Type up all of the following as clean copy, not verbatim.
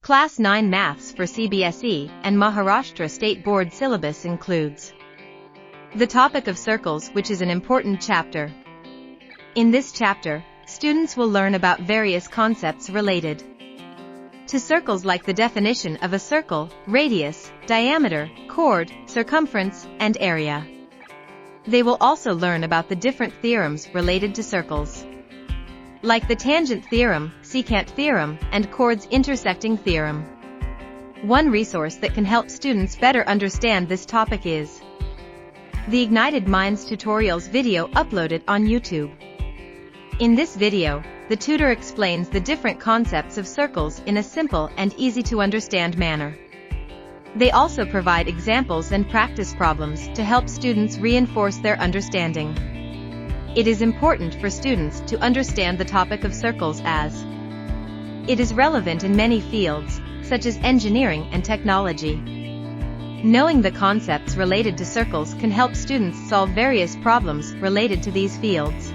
Class 9 Maths for CBSE and Maharashtra State Board syllabus includes the topic of circles, which is an important chapter. In this chapter, students will learn about various concepts related to circles, like the definition of a circle, radius, diameter, chord, circumference, and area. They will also learn about the different theorems related to circles, like the tangent theorem, secant theorem, and chords intersecting theorem. One resource that can help students better understand this topic is the Ignited Minds tutorials video uploaded on YouTube. In this video, the tutor explains the different concepts of circles in a simple and easy to understand manner. They also provide examples and practice problems to help students reinforce their understanding. It is important for students to understand the topic of circles, as it is relevant in many fields, such as engineering and technology. Knowing the concepts related to circles can help students solve various problems related to these fields.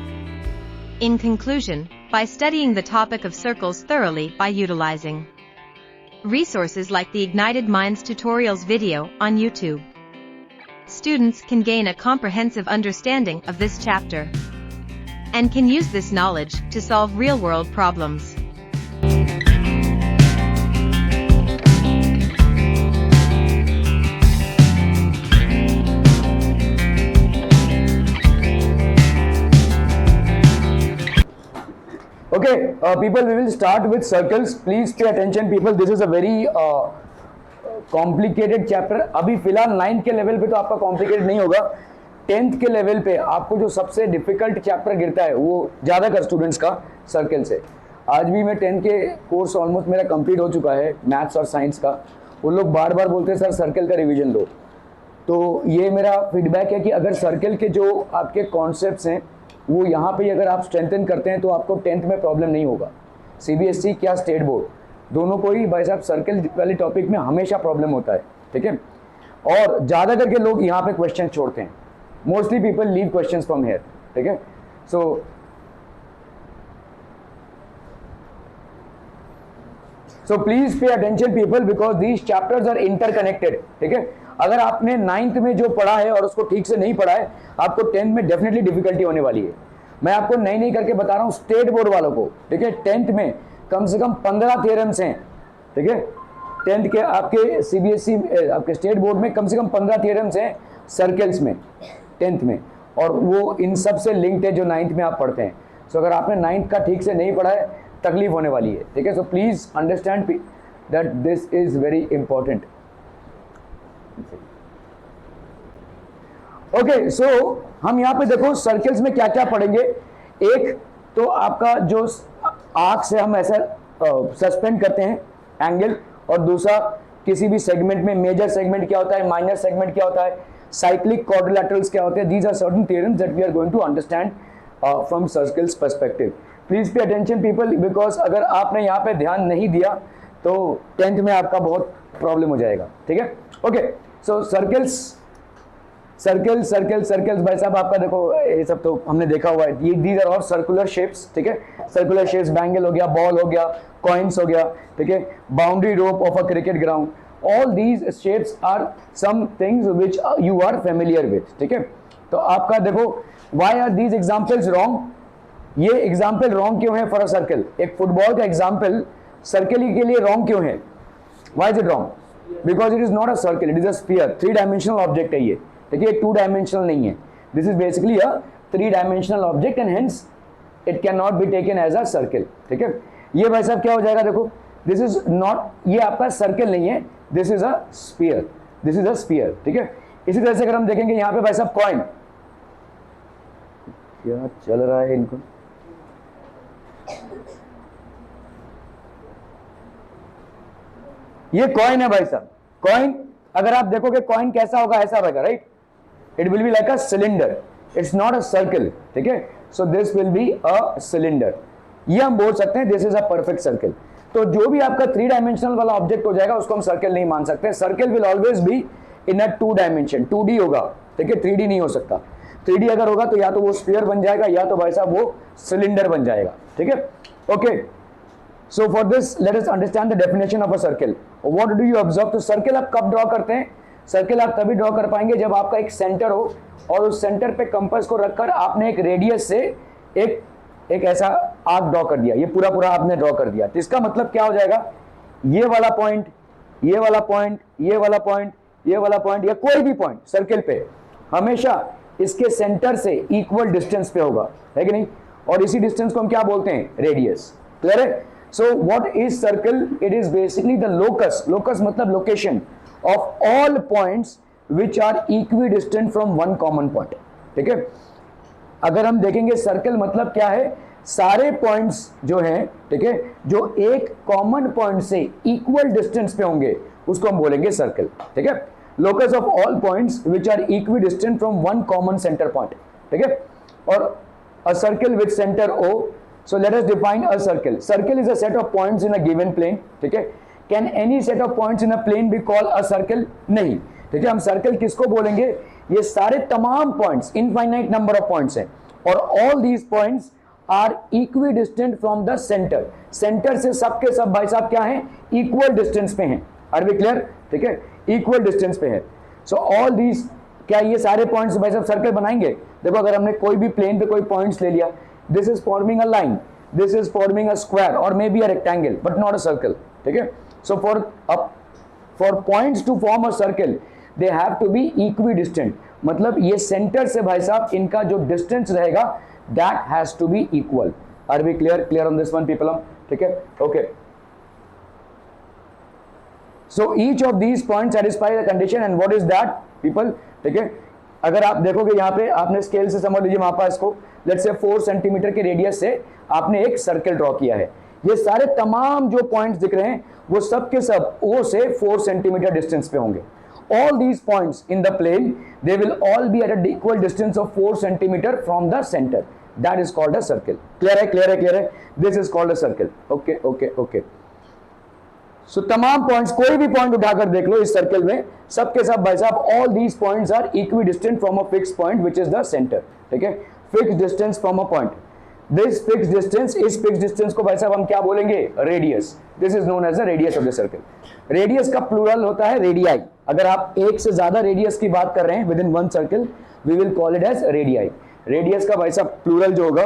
In conclusion, by studying the topic of circles thoroughly by utilizing resources like the Ignited Minds tutorials video on YouTube, students can gain a comprehensive understanding of this chapter and can use this knowledge to solve real-world problems. Okay, people, we will start with circles. Please pay attention, people. This is a very complicated chapter. अभी फिलहाल 9th के level पे तो आपका complicated नहीं होगा. 10th के level पे आपको जो सबसे डिफिकल्ट चैप्टर गिरता है वो ज़्यादातर स्टूडेंट्स का सर्कल से. आज भी मैं 10th के कोर्स ऑलमोस्ट मेरा कंप्लीट हो चुका है मैथ्स और साइंस का. वो लोग बार बार बोलते हैं सर सर्कल का रिवीजन लो. तो ये मेरा फीडबैक है कि अगर सर्कल के जो आपके कॉन्सेप्ट्स हैं वो यहाँ पे अगर आप स्ट्रेंथन करते हैं तो आपको 10th में प्रॉब्लम नहीं होगा. सीबीएसई क्या स्टेट बोर्ड दोनों को ही भाई साहब सर्कल वाले टॉपिक में हमेशा प्रॉब्लम होता है. ठीक है, और ज़्यादा करके लोग यहाँ पे क्वेश्चन छोड़ते हैं. Mostly people leave questions from here. ठीक है, so please pay attention people, because these chapters are interconnected. ठीक है, अगर आपने 9th में जो पढ़ा है और उसको ठीक से नहीं पढ़ा है, आपको 10th में डेफिनेटली डिफिकल्टी होने वाली है. मैं आपको नई नई करके बता रहा हूँ स्टेट बोर्ड वालों को. ठीक है, 10th में कम से कम 15 थ्योरम्स हैं. ठीक है, 10th के आपके सीबीएसई आपके स्टेट बोर्ड में कम से कम 15 थ्योरम्स हैं सर्कल्स में 10th में, और वो इन सब से लिंक्ड है जो 9th में आप पढ़ते हैं. सो अगर आपने 9th का ठीक से नहीं पढ़ा है, तकलीफ होने वाली है. ठीक है, so please understand that this is very important. Okay, so हम यहाँ पे देखो सर्कल्स में क्या क्या पढ़ेंगे. एक तो आपका जो आर्क से हम ऐसा सस्पेंड करते हैं एंगल, और दूसरा किसी भी सेगमेंट में मेजर सेगमेंट क्या होता है, माइनर सेगमेंट क्या होता है, साइक्लिक क्वाड्रिलेटरल्स क्या होते हैं. These are certain theorems that we are going to understand from circles perspective. Please pay attention people, because अगर आपने यहाँ पे ध्यान नहीं दिया तो 10th में आपका बहुत प्रॉब्लम हो जाएगा. ठीक है, ओके. सो सर्कल्स भाई साहब आपका देखो ये सब तो हमने देखा हुआ है. ये these are all circular shapes. ठीक है, सर्कुलर शेप्स, बैंगल हो गया, बॉल हो गया, कॉइन्स हो गया. ठीक है, boundary rope of a cricket ground. All these shapes are some things which you are familiar with. ठीक है, तो आपका देखो why are these examples wrong. ये एग्जांपल रॉन्ग क्यों है फॉर अ सर्कल. एक फुटबॉल का एग्जांपल सर्कल के लिए रॉन्ग क्यों है? Why is it wrong? Because it is not a circle, it is a sphere. 3 dimensional object है ये. देखिए 2 डायमेंशनल नहीं है. This is basically a 3 dimensional object and hence it can not be taken as a circle. ठीक है, ये भाई साहब क्या हो जाएगा, देखो दिस इज नॉट, ये आपका सर्कल नहीं है, this is a sphere. This is a sphere. ठीक है, इसी तरह से अगर हम देखेंगे यहाँ पे भाई साहब कॉइन, क्या चल रहा है इनको, ये कॉइन है भाई साहब. कॉइन अगर आप देखोगे कॉइन कैसा होगा, ऐसा रहेगा, right. It will be like a cylinder, it's not a circle. ठीक है, सो this will be a cylinder. ये हम बोल सकते हैं this is a perfect circle. तो जो भी आपका 3 डायमेंशनल वाला ऑब्जेक्ट हो जाएगा उसको हम सर्कल नहीं मान सकते. Circle will always be in a 2 dimension. 2D होगा. ठीक है, 3D नहीं हो सकता. 3D अगर होगा तो या तो वो स्फीयर बन जाएगा या तो भाई साहब वो सिलेंडर बन जाएगा. ठीक है, okay. So for this let us understand the definition of a circle. What do you observe? तो सर्किल आप कब ड्रॉ करते हैं? सर्किल आप तभी ड्रॉ कर पाएंगे जब आपका एक सेंटर हो और उस सेंटर पे कंपास को रखकर आपने एक रेडियस से एक ऐसा आर्क ड्रॉ कर दिया. ये पूरा पूरा आपने ड्रॉ कर दिया. तो इसका मतलब क्या हो जाएगा? ये वाला पॉइंट, ये वाला पॉइंट, ये वाला पॉइंट, ये वाला पॉइंट या कोई भी पॉइंट सर्किल पे हमेशा इसके सेंटर से इक्वल डिस्टेंस पे होगा, है कि नहीं? और इसी डिस्टेंस को हम क्या बोलते हैं? रेडियस. क्लियर है? So what is circle? It is basically the locus. Locus मतलब location of all points which are equidistant from one common point. ठीक है? अगर हम देखेंगे सर्कल मतलब क्या है, सारे पॉइंट्स जो हैं, ठीक है, जो एक कॉमन पॉइंट से इक्वल डिस्टेंस पे होंगे उसको हम बोलेंगे सर्कल. ठीक है? Locus of all points which are equidistant from one common centre point. ठीक है? और a circle with centre O. So let us define a circle. Circle is a set of points in a given plane. ठीक है? Can any set of points in a plane be called a circle? नहीं. ठीक है? हम circle किसको बोलेंगे? ये सारे तमाम points, infinite number of points हैं और all these points are equidistant from the centre. Centre से सबके सब भाई साहब क्या हैं? इक्वल डिस्टेंस पे हैं. Are we clear? ठीक है? इक्वल डिस्टेंस पे है. सो ऑल दीज, क्या ये सारे पॉइंट्स भाई साहब सर्कल बनाएंगे? देखो अगर हमने कोई भी प्लेन पे कोई पॉइंट्स ले लिया, this is forming a line, this is forming a square or maybe a rectangle but not a circle. ठीक है? So for points to form a circle they have to be equidistant. मतलब ये centre से भाई साहब इनका जो distance रहेगा that has to be equal. Are we clear on this one people? ठीक है? Okay. So each of these points satisfy the condition and what is that people? ठीक है? अगर आप देखोगे यहाँ पे आपने स्केल से समझ लीजिए वहां पर इसको लेट्स से 4 सेंटीमीटर के रेडियस से आपने एक सर्कल ड्रॉ किया है. ये सारे तमाम जो पॉइंट्स दिख रहे हैं वो सब के सब O से 4 सेंटीमीटर डिस्टेंस पे होंगे. All these points in the plane they will all be at an equal distance of 4 centimeter from the center. That is called a circle. Clear है? This is called a circle. Okay. सो तमाम points, कोई भी point उठाकर देख लो इस circle में, सबके सब भाई साहब all these points are equidistant from a fix point which is the centre. ठीक है? Fix distance from a point. This fix distance, इस फिक्स डिस्टेंस को भाई साहब हम क्या बोलेंगे? Radius. This is known as the radius of the circle. Radius का प्लूरल होता है रेडियाई. अगर आप एक से ज्यादा रेडियस की बात कर रहे हैं within one circle we will call it as radii. Radius का भाई साहब प्लूरल जो होगा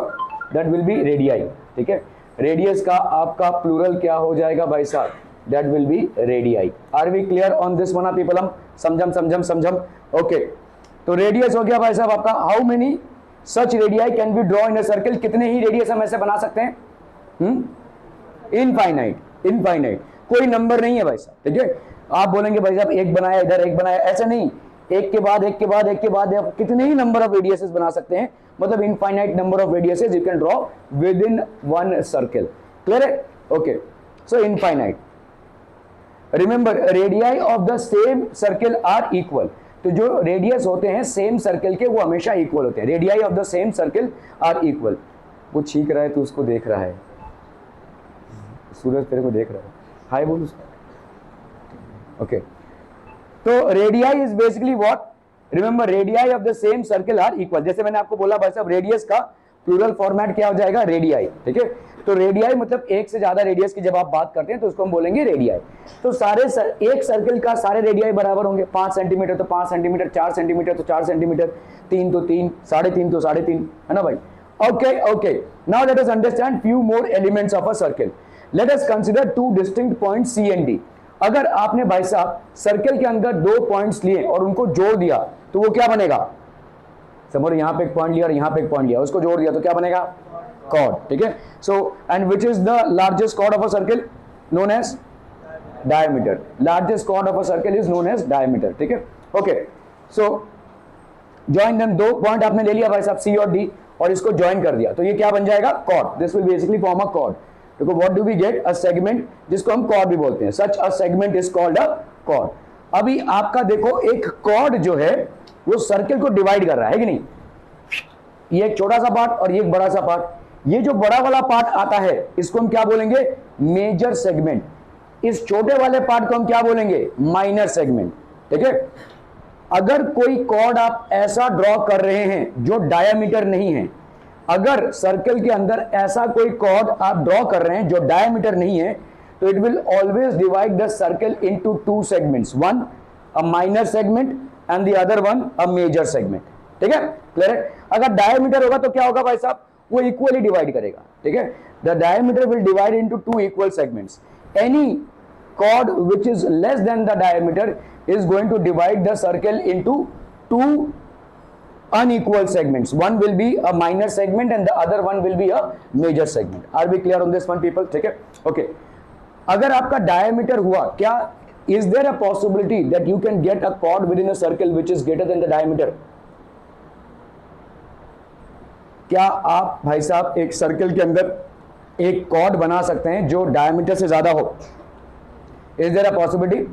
दैट विल बी रेडियाई. ठीक है? रेडियस का आपका प्लूरल क्या हो जाएगा भाई साहब? That will be radii. Are we clear on this one people? समझम. Okay. तो रेडियस हो गया भाई साहब आपका. How many such radii can we draw in a circle? कितने ही रेडियस हम ऐसे बना सकते हैं? इनफाइनाइट. कोई नंबर नहीं है भाई साहब. ठीक है? आप बोलेंगे भाई साहब एक बनाया इधर, एक बनाया, ऐसा नहीं. एक के बाद आप कितने ही नंबर ऑफ रेडियसेस बना सकते हैं. मतलब infinite number of radiuses you can draw within one circle. Clear है? Okay. So infinite. Remember radii of the same circle are equal. तो जो रेडियस होते हैं सेम सर्कल के वो हमेशा इक्वल होते हैं. Radii of the same circle are equal. वो छींक रहा है तो उसको देख रहा है. सूरज तेरे को देख रहा है. हाय बोल उसको. ओके. तो radii is basically what? Remember radii of the same circle are equal. जैसे मैंने आपको बोला भाई साहब रेडियस का प्लूरल फॉर्मेट क्या हो जाएगा? रेडियाई. ठीक है? तो रेडियाई मतलब एक से ज्यादा रेडियस की जब आप बात करते हैं तो उसको हम बोलेंगे रेडियाई. तो एक सर्कल का सारे रेडियाई बराबर होंगे. 5 सेंटीमीटर तो 5 सेंटीमीटर, 4 सेंटीमीटर तो 4 सेंटीमीटर, 3 तो 3, 3.5 तो 3.5, है ना भाई? Okay. Now let us understand few more elements of a circle. Let us consider 2 distinct points C and D. अगर आपने भाई साहब सर्कल के अंदर 2 पॉइंट्स लिए और उनको जोड़ दिया तो वो क्या बनेगा? समझो यहाँ पे एक पॉइंट लिया और यहाँ पे एक पॉइंट लिया, उसको जोड़ दिया तो क्या बनेगा? कॉर्ड. ठीक है? So and which is the largest chord of a circle? Known as diameter. Largest chord of a circle is known as diameter. ठीक है? Okay. So join them. 2 point आपने ले लिया भाई साहब C और D और इसको ज्वाइन कर दिया तो ये क्या बन जाएगा? Chord. This will basically form a chord. देखो what do we get? A segment, जिसको हम कॉर्ड भी बोलते हैं. Such a segment is called a chord. अभी आपका देखो एक कॉर्ड जो है वो सर्कल को डिवाइड कर रहा है कि नहीं? ये एक छोटा सा पार्ट और ये एक बड़ा सा पार्ट. ये जो बड़ा वाला पार्ट आता है इसको हम क्या बोलेंगे? Major segment. इस छोटे वाले पार्ट को हम क्या बोलेंगे? Minor segment. ठीक है? अगर कोई कॉर्ड आप ऐसा ड्रॉ कर रहे हैं जो डायामीटर नहीं है अगर सर्कल के अंदर ऐसा कोई कॉर्ड आप ड्रॉ कर रहे हैं जो डायमीटर नहीं है, तो it will always divide the circle into two segments, one a minor segment and the other one a major segment. ठीक है, क्लियर है? अगर डायमीटर होगा तो क्या होगा भाई साहब, वो इक्वली डिवाइड करेगा। ठीक है, the diameter will divide into two equal segments. Any chord which is less than the diameter is going to divide the circle into two unequal segments. One will be a minor segment and the other one will be a major segment. Are we clear on this one people? ठीक है, okay. अगर आपका diameter हुआ, क्या is there a possibility that you can get a chord within a circle which is greater than the diameter? क्या आप भाई साहब एक सर्कल के अंदर एक कॉर्ड बना सकते हैं जो डायमीटर से ज्यादा हो? Is there a possibility?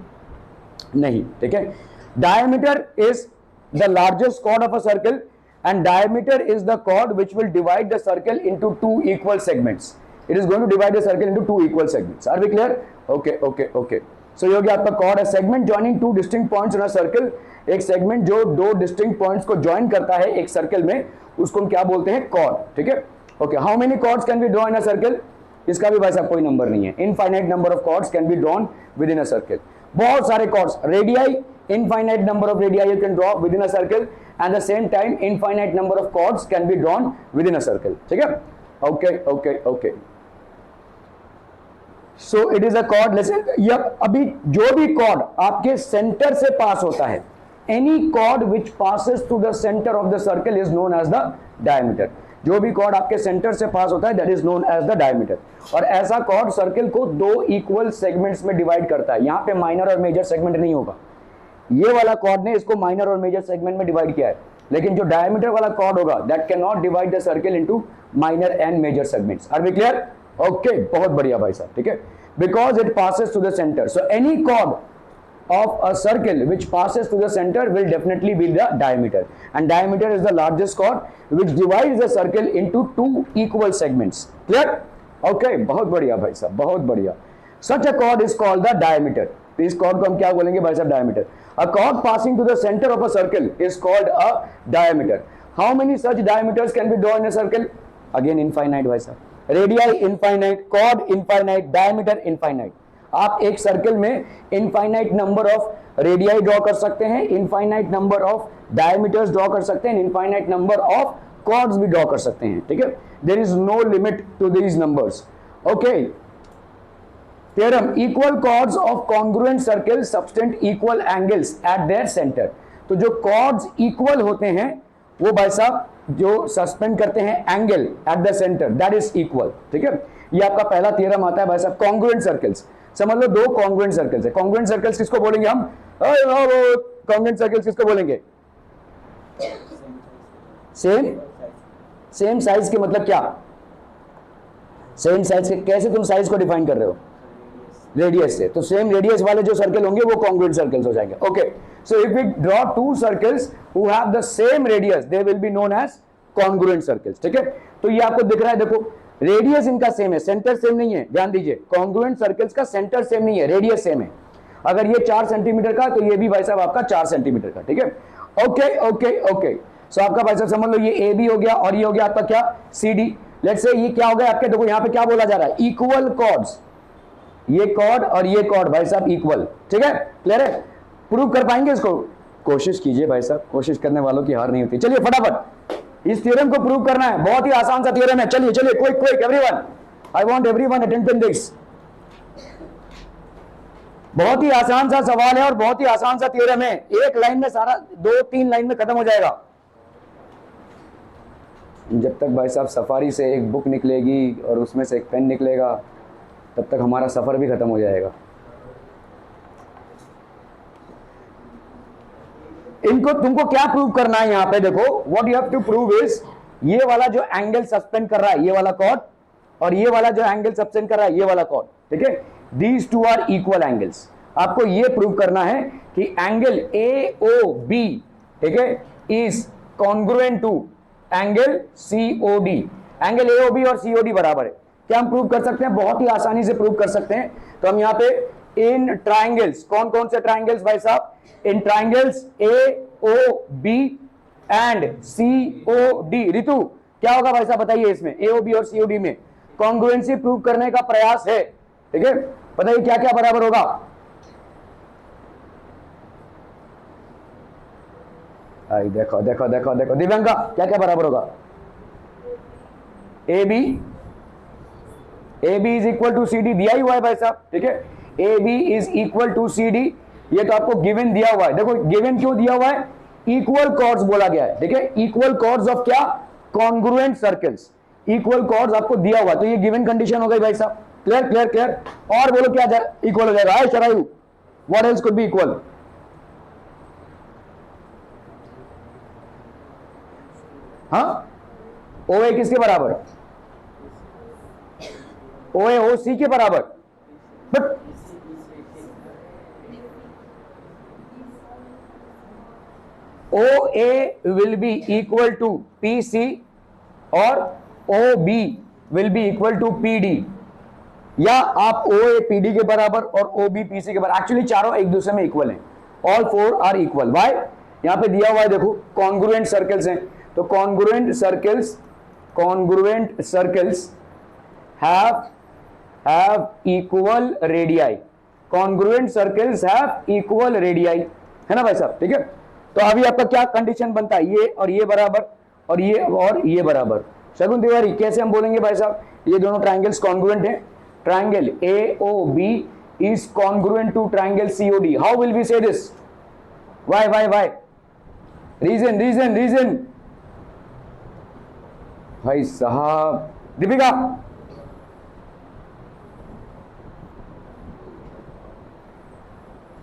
नहीं। ठीक है, diameter is the largest chord of a circle and diameter is the chord which will divide the circle into two equal segments. It is going to divide the circle into two equal segments. Are we clear? Okay okay okay. So ये हो गया आपका chord, a segment joining two distinct points in a circle. एक segment जो दो distinct points को join करता है एक सर्कल में, उसको हम क्या बोलते हैं? कॉर्ड। ठीक है, okay. How many chords can be draw in a circle? इसका भी भाई साहब कोई नंबर नहीं है। Infinite number of chords can be drawn within a circle. बहुत सारे chords, radii, infinite number of radii you can draw within a circle, at the same time infinite number of chords can be drawn within a circle. ठीक है, okay okay okay. So it is a cord. Listen, ये अभी जो भी chord आपके centre से pass होता है, any chord which passes through the centre of the circle is known as the diameter. जो भी कॉर्ड आपके सेंटर से पास होता है that is known as the diameter. और ऐसा कॉर्ड सर्कल को दो इक्वल सेगमेंट्स में डिवाइड करता है। यहां पे माइनर और मेजर सेगमेंट नहीं होगा। ये वाला कॉर्ड ने इसको माइनर और मेजर सेगमेंट में डिवाइड किया है, लेकिन जो डायमीटर वाला कॉर्ड होगा that can not divide the circle into minor and major segments. Are we clear? Okay, बहुत बढ़िया भाई साहब। ठीक है, because it passes to the centre, so any chord of a circle which passes through the center will definitely be the diameter, and diameter is the largest chord which divides the circle into two equal segments. Clear? Okay, बहुत बढ़िया भाई साहब, बहुत बढ़िया। Such a chord is called the diameter. इस chord को हम क्या बोलेंगे भाई साहब? diameter. A chord passing to the center of a circle is called a diameter. How many such diameters can be drawn in a circle? Again infinite भाई साहब। Radii infinite, chord infinite, diameter infinite. आप एक circle में infinite number of radii draw कर सकते हैं, infinite number of diameters draw कर सकते हैं, इनफाइनाइट नंबर ऑफ कॉर्ड्स भी ड्रॉ कर सकते हैं। ठीक है, there is no limit to these numbers. Okay, theorem, equal chords of congruent circle subtend equal angles at their centre. तो जो कॉर्ड्स इक्वल होते हैं वो भाई साहब जो सस्पेंड करते हैं angle eight the centre that is equal. ठीक है, ये आपका पहला थ्योरम आता है भाई साहब, कॉन्ग्रुएंट सर्कल्स। समझ लो दो कॉन्ग्रुएंट सर्कल्स है। कॉन्ग्रुएंट सर्कल्स किसको बोलेंगे हम? कॉन्ग्रुएंट सर्कल्स किसको बोलेंगे? सेम साइज के मतलब क्या? सेम साइज के कैसे तुम साइज को डिफाइन कर रहे हो? रेडियस से। तो सेम रेडियस वाले जो सर्कल होंगे वो कॉन्ग्रुएंट सर्कल्स हो जाएंगे। Okay, so if we draw two circles who have the same radius they will be known as congruent circles. ठीक है, तो ये आपको दिख रहा है, देखो रेडियस इनका सेम है, सेंटर सेम नहीं है। ध्यान दीजिए, कॉन्ग्रुएंट सर्कल्स का सेंटर सेम नहीं है, रेडियस सेम है। अगर ये 4 सेंटीमीटर का तो ये भी भाई साहब आपका 4 सेंटीमीटर का। ठीक है, ओके ओके ओके। सो आपका भाई साहब समझ लो ये ए बी हो गया और ये हो गया आपका क्या? C D. लेट्स से ये क्या हो गया आपके, देखो यहाँ पे क्या बोला जा रहा है? Equal chords. ये कॉर्ड और ये कॉर्ड भाई साहब इक्वल। ठीक है, क्लियर है? प्रूव कर पाएंगे इसको? कोशिश कीजिए भाई साहब, कोशिश करने वालों की हार नहीं होती। चलिए फटाफट इस थ्योरम को प्रूव करना है, बहुत ही आसान सा थ्योरम है। चलिए चलिए, quick quick everyone, I want everyone attention this. बहुत ही आसान सा सवाल है और बहुत ही आसान सा थ्योरम है। एक लाइन में सारा, 2-3 लाइन में खत्म हो जाएगा। जब तक भाई साहब सफारी से एक बुक निकलेगी और उसमें से एक पेन निकलेगा तब तक हमारा सफर भी खत्म हो जाएगा। इनको तुमको क्या प्रूव करना है यहाँ पे? देखो, what you have to prove is ये वाला जो एंगल सस्पेंड कर रहा है ये वाला कॉर्ड, और ये वाला जो एंगल सस्पेंड कर रहा है ये वाला कॉर्ड। ठीक है, these two are equal angles. आपको ये प्रूव करना है कि एंगल AOB, ठीक है, is congruent to angle COD। Angle AOB और COD बराबर है। क्या हम प्रूव कर सकते हैं? बहुत ही आसानी से प्रूव कर सकते हैं। तो हम यहाँ पे इन ट्राइंगल्स, कौन कौन से ट्राइंगल्स भाई साहब? इन ट्राइंगल्स AOB एंड COD, ऋतु क्या होगा भाई साहब बताइए, इसमें एओबी और सीओडी में कॉन्ग्रुएंसी प्रूव करने का प्रयास है, ठीक है। बताइए क्या क्या बराबर होगा। आई देखो देखो देखो देखो दिव्यांका, क्या क्या बराबर होगा। A B is equal to C D, दिया ही हुआ है भाई साहब, ठीक है। A B is equal to C D, ये तो आपको गिवन दिया हुआ है। देखो गिवन क्यों दिया हुआ है, इक्वल कॉर्ड्स बोला गया है, ठीक है। इक्वल कॉर्ड्स ऑफ क्या, कॉन्ग्रुएंट सर्कल्स, इक्वल कॉर्ड्स आपको दिया हुआ है, तो ये गिवन कंडीशन हो गई भाई साहब। Clear clear clear. और बोलो क्या इक्वल हो जाएगा, Sharayu what else could be equal. हाँ, ओ ए किसके बराबर, ओ ए ओ सी के बराबर, but O A will be equal to P C और O B will be equal to P D, या आप ओ ए पी डी के बराबर और ओ बी पी सी के बराबर। एक्चुअली चारों एक दूसरे में इक्वल हैं, all four are equal. Why, यहां पे दिया हुआ है देखो कॉन्ग्रुएंट सर्कल्स हैं, तो congruent circles have equal radii, congruent circles have equal radii, है ना भाई साहब, ठीक है। तो अभी आपका क्या कंडीशन बनता है, ये और ये बराबर और ये बराबर। शगुन तिवारी कैसे हम बोलेंगे भाई साहब, ये दोनों ट्राइंगल्स कॉन्ग्रुएंट हैं, triangle AOB is congruent to triangle COD, how will we say this, why reason भाई साहब। दीपिका,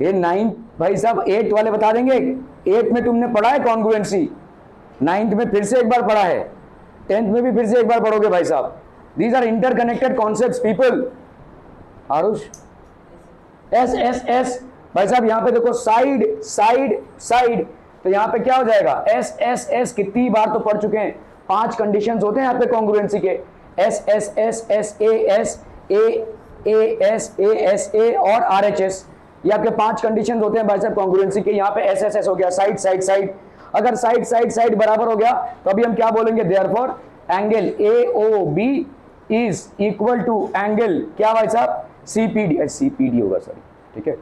ये 9 भाई साहब 8 वाले बता देंगे, 8 में तुमने पढ़ा है कॉन्ग्रुएंसी, 9th में फिर से एक बार पढ़ा है, 10th में भी फिर से एक बार पढ़ोगे भाई साहब। These are interconnected concepts people. Aarush, yes भाई साहब, यहां पे देखो साइड, तो यहां पे क्या हो जाएगा, एस कितनी बार तो पढ़ चुके हैं, 5 कंडीशंस होते हैं यहाँ पे कॉन्ग्रुएंसी के, एस ए और RHS, ये आपके 5 कंडीशंस होते हैं भाई साहब कॉन्ग्रुएंसी के। यहाँ पे एस हो गया, साइड, अगर साइड बराबर हो गया तो अभी हम क्या बोलेंगे, therefore angle AOB is equal to angle क्या भाई साहब, CPD होगा, सॉरी, ठीक है,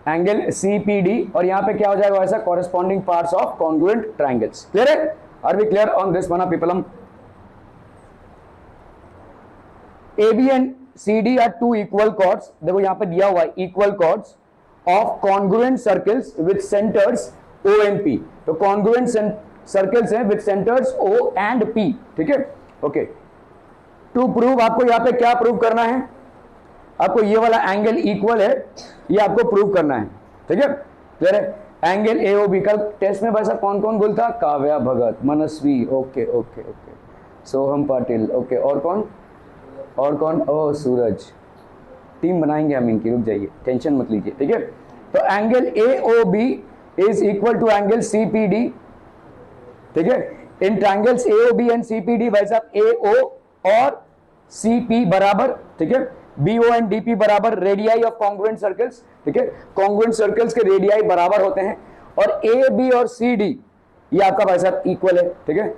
एंगल CPD, और यहाँ पे क्या हो जाएगा वैसा, corresponding parts of congruent triangles. Clear है, are we clear on this one people. AB and CD are 2 equal chords, देखो यहाँ पे दिया हुआ है equal chords of congruent circles with centers O and P, तो congruent सर्कल्स हैं with centers O and P, ठीक है, ओके। टू प्रूव, आपको यहाँ पे क्या प्रूव करना है, आपको ये वाला एंगल इक्वल है, ये आपको प्रूव करना है, ठीक है, क्लियर है। एंगल AOB, कल टेस्ट में वैसा कौन कौन बोलता, काव्या भगत, मनस्वी, ओके, सोहम पाटिल, ओके, और कौन, ओ सूरज, टीम बनाएंगे हम इनकी, रुक जाइए, टेंशन मत लीजिए, ठीक है। तो angle AOB is equal to angle CPD, ठीक है। In triangles AOB and CPD भाई साहब AO और CP बराबर, ठीक है, BO एंड DP बराबर, रेडियाई ऑफ कॉन्ग्रुएंट सर्कल्स, ठीक है, कॉन्ग्रुएंट सर्कल्स के रेडियाई बराबर होते हैं, और AB और CD ये आपका भाई साहब इक्वल है, ठीक है,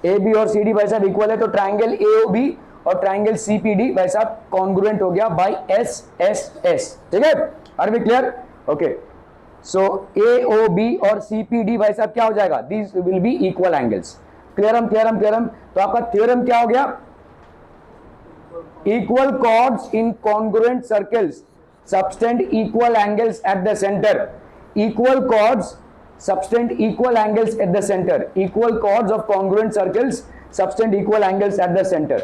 AB और CD भाई साहब इक्वल है, तो ट्राइंगल AOB और ट्राइंगल CPD भाई साहब कॉन्ग्रुएंट हो गया बाय SSS, ठीक है, are we clear, okay. So AOB और CPD भाई साहब क्या हो जाएगा, this will be equal angles. क्लियरम, तो आपका थ्योरम क्या हो गया, equal chords in congruent circles subtend equal angles at the centre, equal chords subtend equal angles at the center, equal chords of congruent circles subtend equal angles at the center,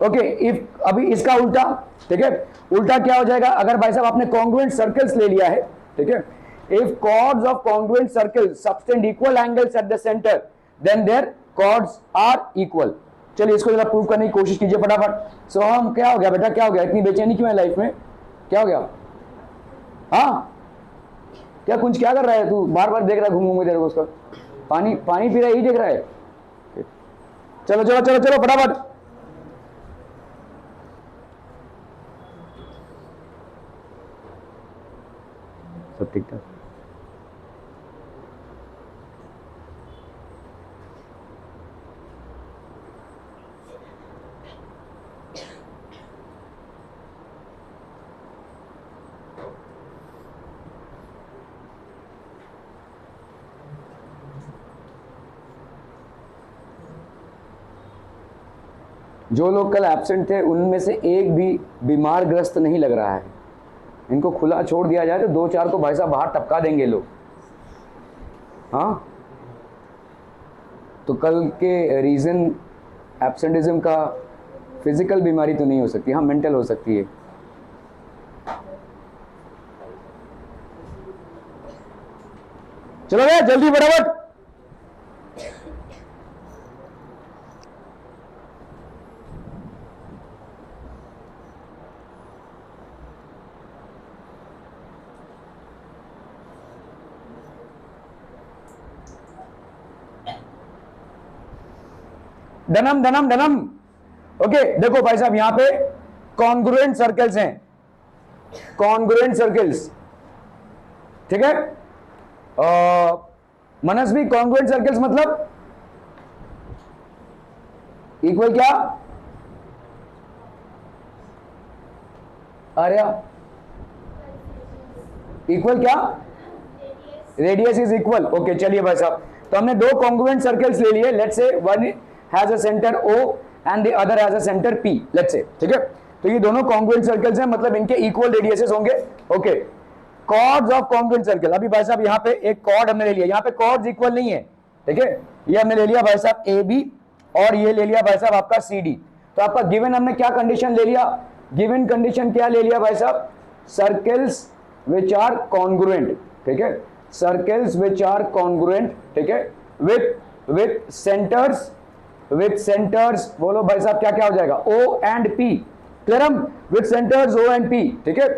okay. If अभी इसका उल्टा, ठीक है, उल्टा क्या हो जाएगा, अगर भाई साहब आपने कॉन्ग्रुएंट सर्कल्स ले लिया है, ठीक है, if chords of congruent circles subtend equal angles at the centre then their chords are equal. चलिए इसको जरा प्रूव करने की कोशिश कीजिए फटाफट। सो हम क्या हो गया बेटा, क्या हो गया, इतनी बेचैनी क्यों है लाइफ में, क्या हो गया, हाँ क्या कुछ क्या कर रहा है तू, बार देख रहा है घूम तेरे को, उसका पानी पी रहा है, ही देख रहा है। चलो फटाफट, सब ठीक ठाक, जो लोग कल एब्सेंट थे उनमें से एक भी बीमार ग्रस्त नहीं लग रहा है। इनको खुला छोड़ दिया जाए तो 2-4 को भाई साहब बाहर टपका देंगे लोग। हाँ, तो कल के रीज़न एब्सेंटिज्म का फिजिकल बीमारी तो नहीं हो सकती, हाँ मेंटल हो सकती है। चलो भैया जल्दी फटाफट। डनम डनम डनम। ओके देखो भाई साहब यहां पे कॉन्ग्रुएंट सर्कल्स हैं, कॉन्ग्रुएंट सर्कल्स, ठीक है। मनस्वी कॉन्ग्रुएंट सर्कल्स मतलब इक्वल क्या? अरे इक्वल क्या? Radius is equal. ओके चलिए भाई साहब, तो हमने दो कॉन्ग्रुएंट सर्कल्स ले लिए। Let's say one has a centre O and the other has a centre P, let's say, ठीक है। तो ये दोनों कॉन्ग्रुएंट सर्कल्स हैं, मतलब इनके इक्वल रेडियसेस होंगे। Okay, chords of congruent circle. अभी भाई साहब यहाँ पे एक कॉर्ड हमने ले लिया, यहाँ पे कॉर्ड्स इक्वल नहीं है, ठीक है। ये हमने ले लिया भाई साहब AB और ये ले लिया भाई साहब आपका CD। तो आपका गिवन हमने क्या कंडीशन ले लिया? गिवन कंडीशन क्या ले लिया भाई साहब? सर्कल्स विच आर कॉन्ग्रुएंट, ठीक है। सर्कल्स विच आर कॉन्ग्रुएंट, ठीक है, विथ सेंटर्स, विथ सेंटर्स, बोलो भाई साहब क्या क्या हो जाएगा? O and P, clear? With centres O and P, ठीक है।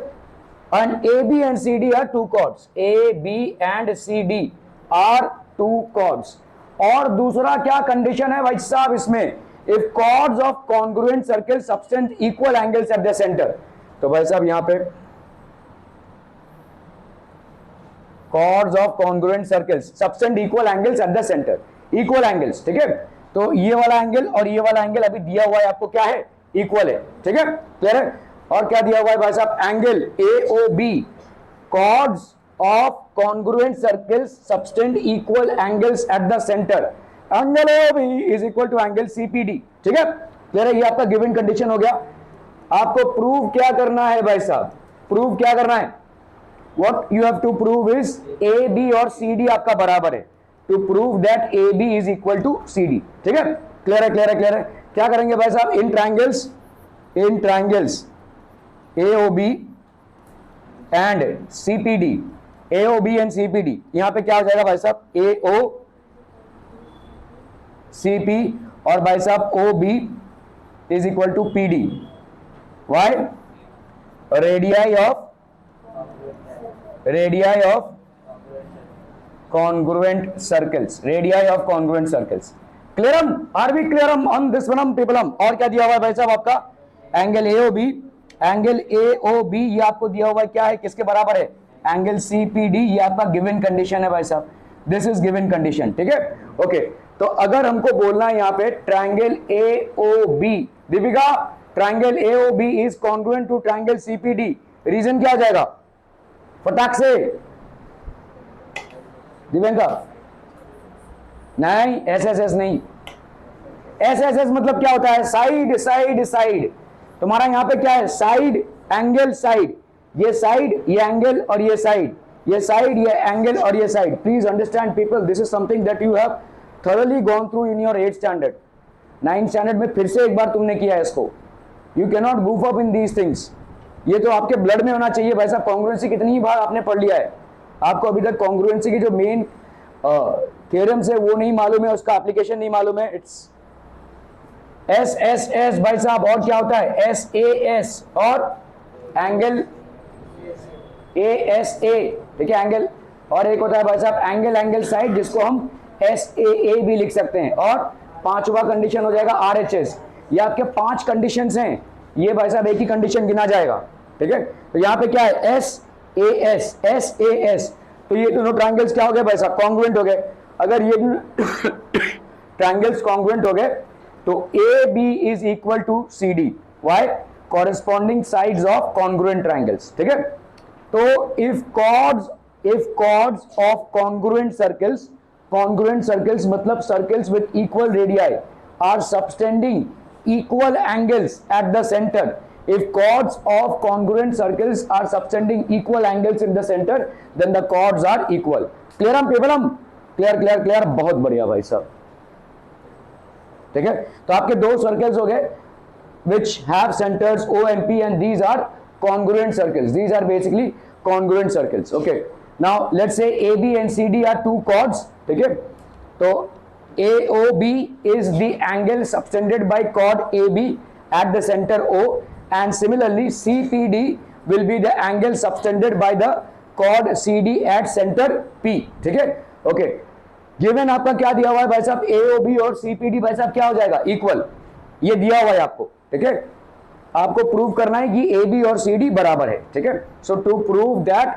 And AB and CD are two chords. AB and CD are two chords. और दूसरा क्या कंडीशन है भाई साहब इसमें? If chords of congruent circle subtend equal angles at the center. तो भाई साहब यहाँ पे chords of congruent circles subtend equal angles at the center. Equal angles, ठीक है। तो ये वाला एंगल और ये वाला एंगल अभी दिया हुआ है आपको, क्या है? इक्वल है, ठीक है, क्लियर है। और क्या दिया हुआ है भाई साहब? Angle AOB, chords of congruent circles subtend equal angles at the center. Angle AOB is equal to angle CPD, ठीक है, क्लियर है। ये आपका गिवन कंडीशन हो गया। आपको प्रूव क्या करना है भाई साहब? प्रूव क्या करना है? What you have to prove is AB और CD आपका बराबर है। To prove that AB is equal to CD, ठीक है, क्लियर है, क्लियर है, क्लियर है। क्या करेंगे भाई साहब? In triangles AOB and CPD, AOB and CPD, यहां पे क्या हो जाएगा भाई साहब? AO CP और भाई साहब OB is equal to PD। Why? Radii ऑफ congruent circles, radii of congruent circles. Clearum? Are we clearum on this one, peopleum? और क्या दिया हुआ है भाई साहब आपका? एंगल AOB, एंगल AOB ये आपको दिया हुआ है, क्या है, किसके बराबर है? Angle CPD। ये आपका गिवन कंडीशन है भाई साहब, दिस इज गिवन कंडीशन, ठीक है। ओके, तो अगर हमको बोलना है यहाँ पे triangle AOB, Deepika triangle AOB is congruent to triangle CPD, reason क्या आ जाएगा? फटाक से दिव्यांका, नहीं SSS नहीं। SSS मतलब क्या होता है? Side side side. तुम्हारा यहाँ पे क्या है? साइड, एंगल, साइड, ये साइड, ये एंगल और ये साइड, ये साइड, ये एंगल और ये side. Please understand people, this is something that you have thoroughly gone through in your 8th standard, 9th standard में फिर से एक बार तुमने किया है इसको। You cannot goof up in these things। ये तो आपके ब्लड में होना चाहिए भाई साहब। कॉन्ग्रुएंसी कितनी बार आपने पढ़ लिया है? आपको अभी तक कॉन्ग्रुएंसी की जो मेन थ्योरम्स है वो नहीं मालूम है, उसका एप्लीकेशन नहीं मालूम है। इट्स SSS भाई साहब, और क्या होता है? SAS और एंगल ASA, ठीक है, एंगल। और एक होता है भाई साहब एंगल एंगल साइड, जिसको हम SAA भी लिख सकते हैं। और पांचवा कंडीशन हो जाएगा RHS। ये आपके 5 कंडीशंस हैं, ये भाई साहब एक ही कंडीशन गिना जाएगा, ठीक है। तो यहाँ पे क्या है? SAS। तो ये दोनों ट्रायंगल्स क्या हो गए भाई साहब? कॉन्ग्रुएंट हो गए। अगर ये ट्रायंगल्स कॉन्ग्रुएंट हो गए तो AB is equal to CD। Why? Corresponding sides of congruent triangles, ठीक है। तो if chords of congruent circles मतलब circles with equal radii are subtending equal angles at the center. If chords of congruent circles are subtending equal angles in the center, then the chords are equal. Clear हम पेबलम? Clear clear clear, बहुत बढ़िया भाई साहब, ठीक है। तो आपके दो सर्कल्स हो गए which have centers O and P, and these are congruent circles. These are basically congruent circles. Okay, now let's say AB and CD are two chords, ठीक है। तो AOB is the angle subtended by chord AB at the center O, and similarly CPD will be the angle subtended by the chord CD at center P, ठीक है। Okay, given आपका क्या दिया हुआ है भाई साहब, AOB और CPD भाई साहब क्या हो जाएगा, इक्वल, ये दिया हुआ है आपको, ठीक है। आपको प्रूव करना है कि AB और CD बराबर है, ठीक है। So to prove that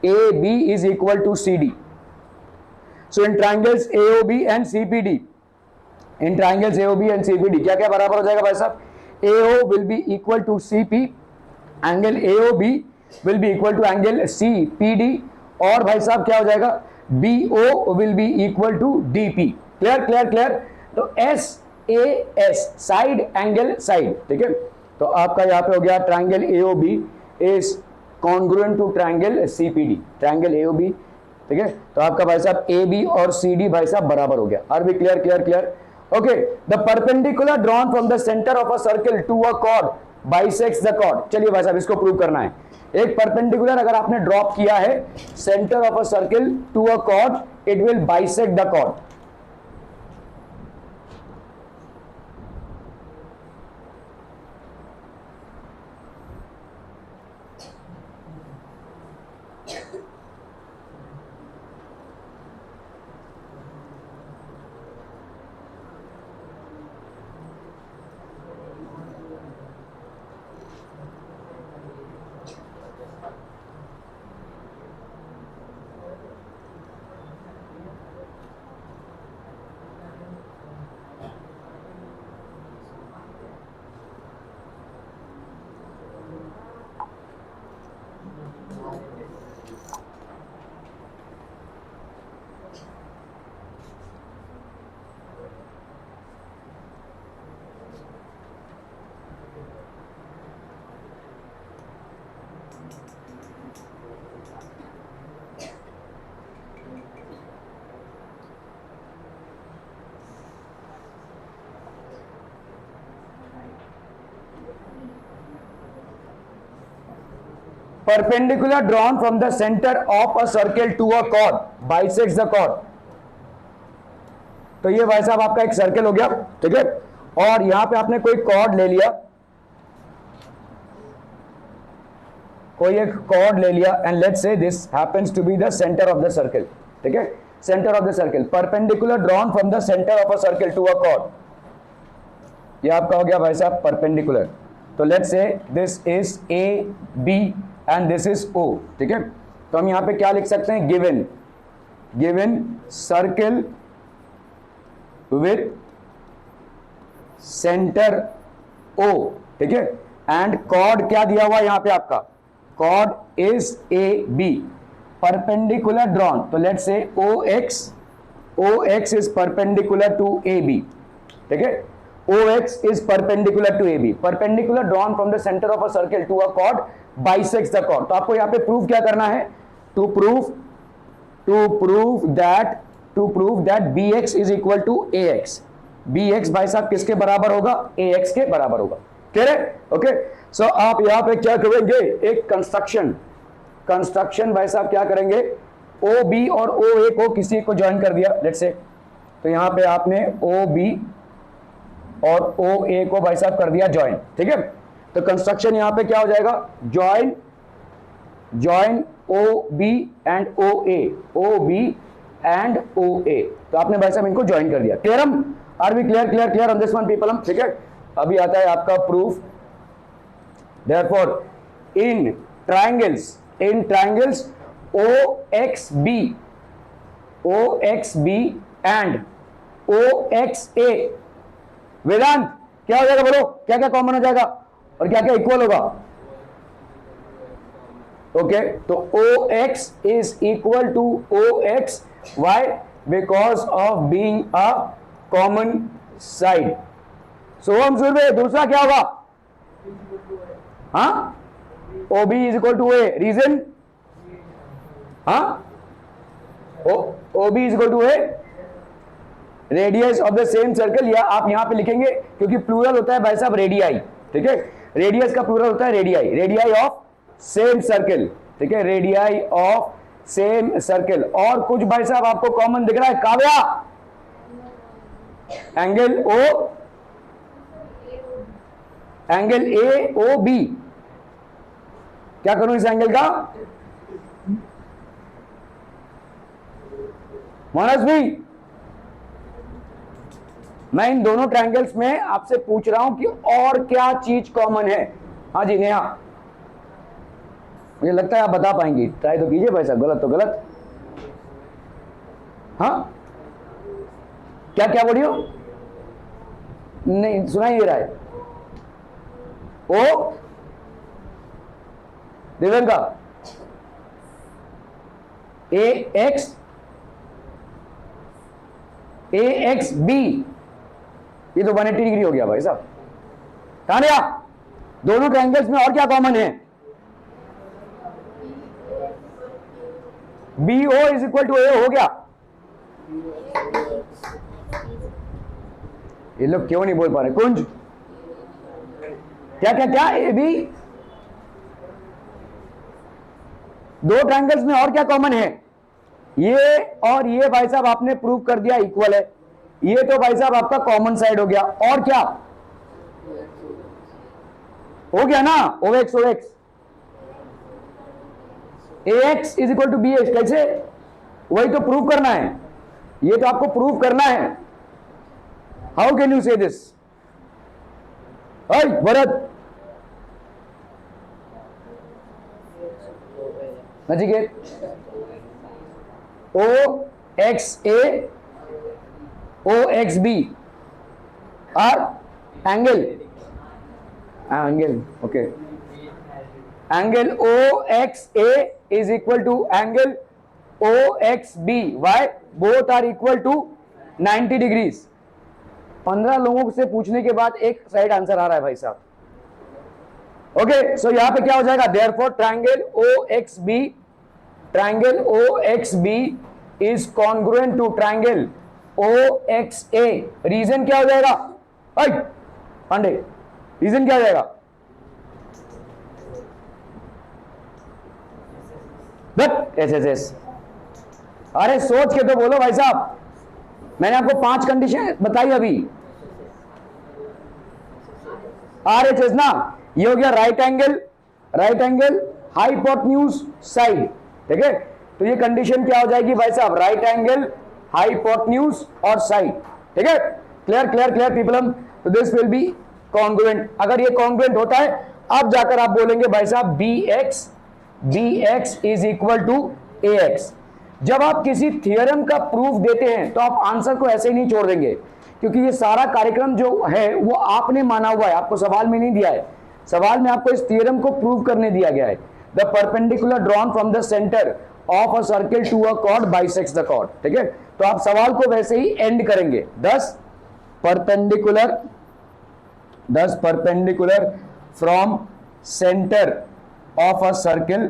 AB is equal to CD, so in triangles AOB and CPD, in triangles AOB and CPD क्या क्या बराबर हो जाएगा भाई साहब, AO will be equal to CP, angle AOB will be equal to angle CPD, और भाई साहब क्या हो जाएगा, BO will be equal to DP। Clear clear clear. तो SAS साइड एंगल साइड, ठीक है। तो आपका यहाँ पे हो गया triangle AOB is congruent to triangle CPD, triangle AOB, ठीक है। तो आपका भाई साहब AB और CD भाई साहब बराबर हो गया। Are we clear clear clear. Okay, the perpendicular drawn from the centre of a circle to a chord bisects the chord. चलिए भाई साहब इसको प्रूव करना है। एक परपेंडिकुलर अगर आपने ड्रॉप किया है centre of a circle to a chord, it will bisect the chord. Perpendicular drawn from the center of a circle to a chord bisects the chord। तो ये भाई साहब आपका एक सर्कल हो गया, ठीक है, और यहां पे आपने कोई कॉर्ड ले लिया, कोई एक कॉर्ड ले लिया, and let's say this happens to be the centre of the circle, ठीक है, centre of the circle. Perpendicular drawn from the centre of a circle to a chord, ये आपका हो गया भाई साहब परपेंडिकुलर। तो let's say this is AB and this is O, ठीक है। तो हम यहां पे क्या लिख सकते हैं, given circle with centre O, ठीक है, एंड कॉर्ड क्या दिया हुआ यहां पे आपका, chord is AB, perpendicular drawn. तो let's say OX is perpendicular to AB, ठीक है, OX is perpendicular to AB, perpendicular drawn from the center of a circle to a chord bisects the chord। तो आपको यहाँ पे prove क्या करना है, to prove that BX is equal to AX। BX भाई साहब किसके बराबर होगा, AX के बराबर होगा, क्लियर है। ओके, सो आप यहाँ पे क्या करेंगे, एक कंस्ट्रक्शन भाई साहब क्या करेंगे, OB और OA को किसी को ज्वाइन कर दिया लेट्स से। तो यहाँ पे आपने OB और OA को भाई साहब कर दिया ज्वाइन, ठीक है। तो कंस्ट्रक्शन यहां पे क्या हो जाएगा, join OB and OB and OA। तो आपने भाई साहब इनको ज्वाइन कर दिया। क्लियर हम, are we clear on this one people हम, ठीक है। अभी आता है आपका proof. Therefore in triangles OXB and OXA, Vedant क्या हो जाएगा, बोलो क्या क्या कॉमन हो जाएगा और क्या क्या इक्वल होगा। ओके, तो OX is equal to OX, why, because of being a common side. Soham Surabhi, दूसरा क्या होगा? हाँ, O B is equal to A, reason? हाँ, O B is equal to a radius of the same circle, या आप यहां पे लिखेंगे क्योंकि प्लूरल होता है भाई साहब रेडियाई, ठीक है, रेडियस का प्लूरल होता है radii, radii of same circle, ठीक है, रेडियाई ऑफ सेम सर्कल। और कुछ भाई साहब आपको कॉमन दिख रहा है? Kavya, angle O, angle A O B, क्या करूं इस एंगल का? मनस्वी, मैं इन दोनों ट्रायंगल्स में आपसे पूछ रहा हूं कि और क्या चीज कॉमन है। हाँ जी नेहा, मुझे लगता है आप बता पाएंगी, ट्राई तो कीजिए भाई साहब, गलत तो गलत। हाँ, क्या क्या बोलियो? नहीं सुनाई दे रहा है। ओ दिव्यांका, ए एक्स बी, ये तो 180 डिग्री हो गया भाई साहब। तानिया, दोनों ट्रायंगल्स में और क्या कॉमन है? B O is equal to A हो गया। ये लोग क्यों नहीं बोल पा रहे? कुंज, क्या क्या क्या? ए बी, दो ट्रायंगल्स में और क्या कॉमन है? ये और ये भाई साहब आपने प्रूव कर दिया इक्वल है, ये तो भाई साहब आपका कॉमन साइड हो गया। और क्या हो गया ना? O X A X is equal to B X, कैसे? वही तो प्रूव करना है, ये तो आपको प्रूव करना है। How can you say this? Bharat, Nachiket, O X A O X B are angle okay, angle O X A is equal to angle O X B, why? Both are equal to 90 degrees. 15 लोगों से पूछने के बाद एक side answer आ रहा है भाई साहब। ओके, सो यहां पे क्या हो जाएगा? Therefore triangle O X B is congruent to triangle O X A. Reason क्या हो जाएगा? पांडे, रीजन क्या हो जाएगा? एस। अरे सोच के तो बोलो भाई साहब, मैंने आपको 5 कंडीशन बताई अभी। आर एच एस ना, ये हो गया राइट एंगल हाइपोटेन्यूज साइड, ठीक है। तो ये कंडीशन क्या हो जाएगी भाई साहब? राइट एंगल हाइपोटेन्यूज और साइड, ठीक है। Clear people. तो दिस विल बी कॉन्ग्रुएंट। अगर ये कॉन्ग्रुएंट होता है, अब जाकर आप बोलेंगे भाई साहब B X is equal to A X. जब आप किसी थियरम का प्रूफ देते हैं तो आप आंसर को ऐसे ही नहीं छोड़ देंगे, क्योंकि ये सारा कार्यक्रम जो है वो आपने माना हुआ है, आपको सवाल में नहीं दिया है। सवाल में आपको इस थियरम को प्रूव करने दिया गया है। The perpendicular drawn from the centre of a circle to a chord bisects the chord, ठीक है। तो आप सवाल को वैसे ही एंड करेंगे, thus perpendicular from centre of a circle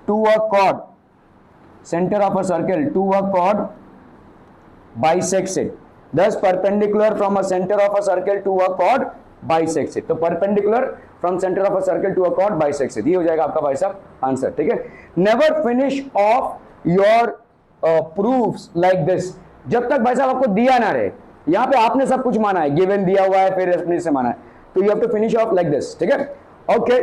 to a chord, bisects it. Thus perpendicular from a center of a circle to a chord bisects it. तो perpendicular from center of a circle to a chord bisects it. ये हो जाएगा आपका भाई साहब answer, ठीक है। Never finish off your proofs like this जब तक भाई साहब आपको दिया ना रहे। यहाँ पे आपने सब कुछ माना है, गिवन दिया हुआ है, फिर अपने से माना है, तो you have to finish off like this, ठीक है। Okay.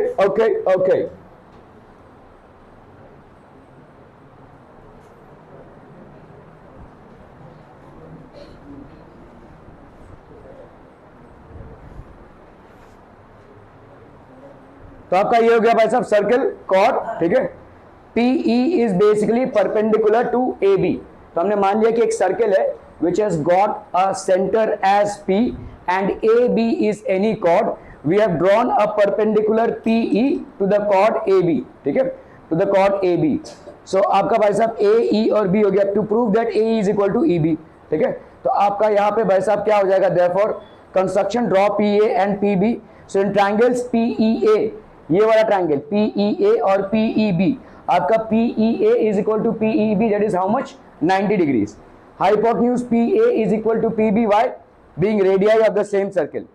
तो आपका ये हो गया भाई साहब सर्कल कॉर्ड, ठीक है। PE is basically perpendicular to AB। तो हमने मान लिया कि एक सर्कल है which has got a center as P and AB is any chord. We have drawn a perpendicular PE to the chord AB, ठीक है, to the chord AB. So आपका भाई साहब AE और B हो गया। To prove that AE is equal to EB, ठीक है। तो आपका यहाँ पे भाई साहब क्या हो जाएगा, therefore construction draw PA and PB, so in triangles PEA, ये वाला ट्रायंगल PEA और PEB, आपका PEA is equal to PEB, that is how much, 90 degrees. Hypotenuse PA is equal to PB, why, being radii of the same circle.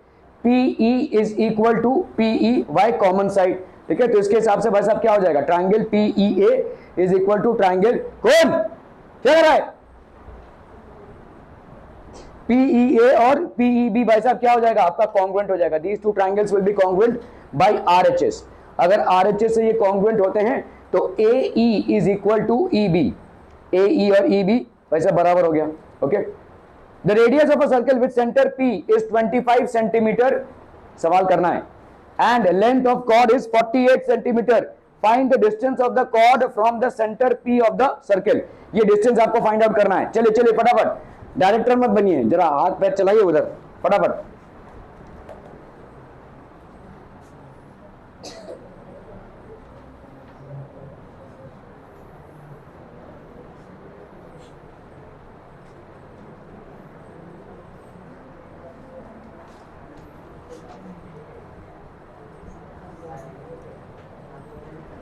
PE is equal to PE, why, common side. ठीक है, तो इसके हिसाब से भाई साहब क्या हो जाएगा, triangle PEA is equal to triangle, कौन क्या कर रहा है, PEA और PEB भाई साहब क्या हो जाएगा, आपका कॉन्ग्रुएंट हो जाएगा. These two triangles will be congruent by RHS. अगर RHS से ये कॉन्ग्रुएंट होते हैं तो AE is equal to EB, AE और EB भाई साहब बराबर हो गया. Okay, the radius of a circle with centre P is 25 centimetre, सवाल करना है, and length of chord is 48 centimetre. Find the distance of the chord from the centre P of the circle. ये distance आपको find out करना है. चलिए चलिए फटाफट, डायरेक्टर मत बनिए, जरा हाथ पैर चलाइए उधर फटाफट.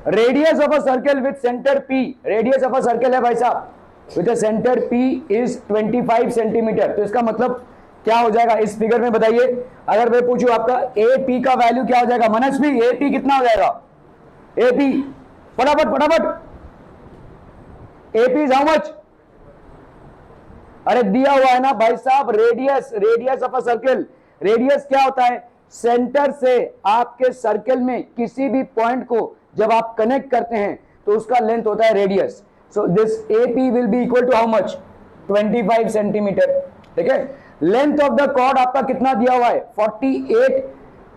Radius of a circle with centre P, radius of a circle है भाई साहब with a centre P is 25 centimetre. तो इसका मतलब क्या हो जाएगा इस फिगर में बताइए. अगर मैं पूछूं आपका AP का वैल्यू क्या हो जाएगा, मनस्वी AP कितना हो जाएगा, AP फटाफट फटाफट, AP इज हाउ मच, अरे दिया हुआ है ना भाई साहब, radius, radius of a circle. Radius क्या होता है, सेंटर से आपके सर्कल में किसी भी पॉइंट को जब आप कनेक्ट करते हैं तो उसका लेंथ होता है radius. So this AP will be equal to how much, 25 centimetre. ठीक है, लेंथ ऑफ द कॉर्ड आपका कितना दिया हुआ है, 48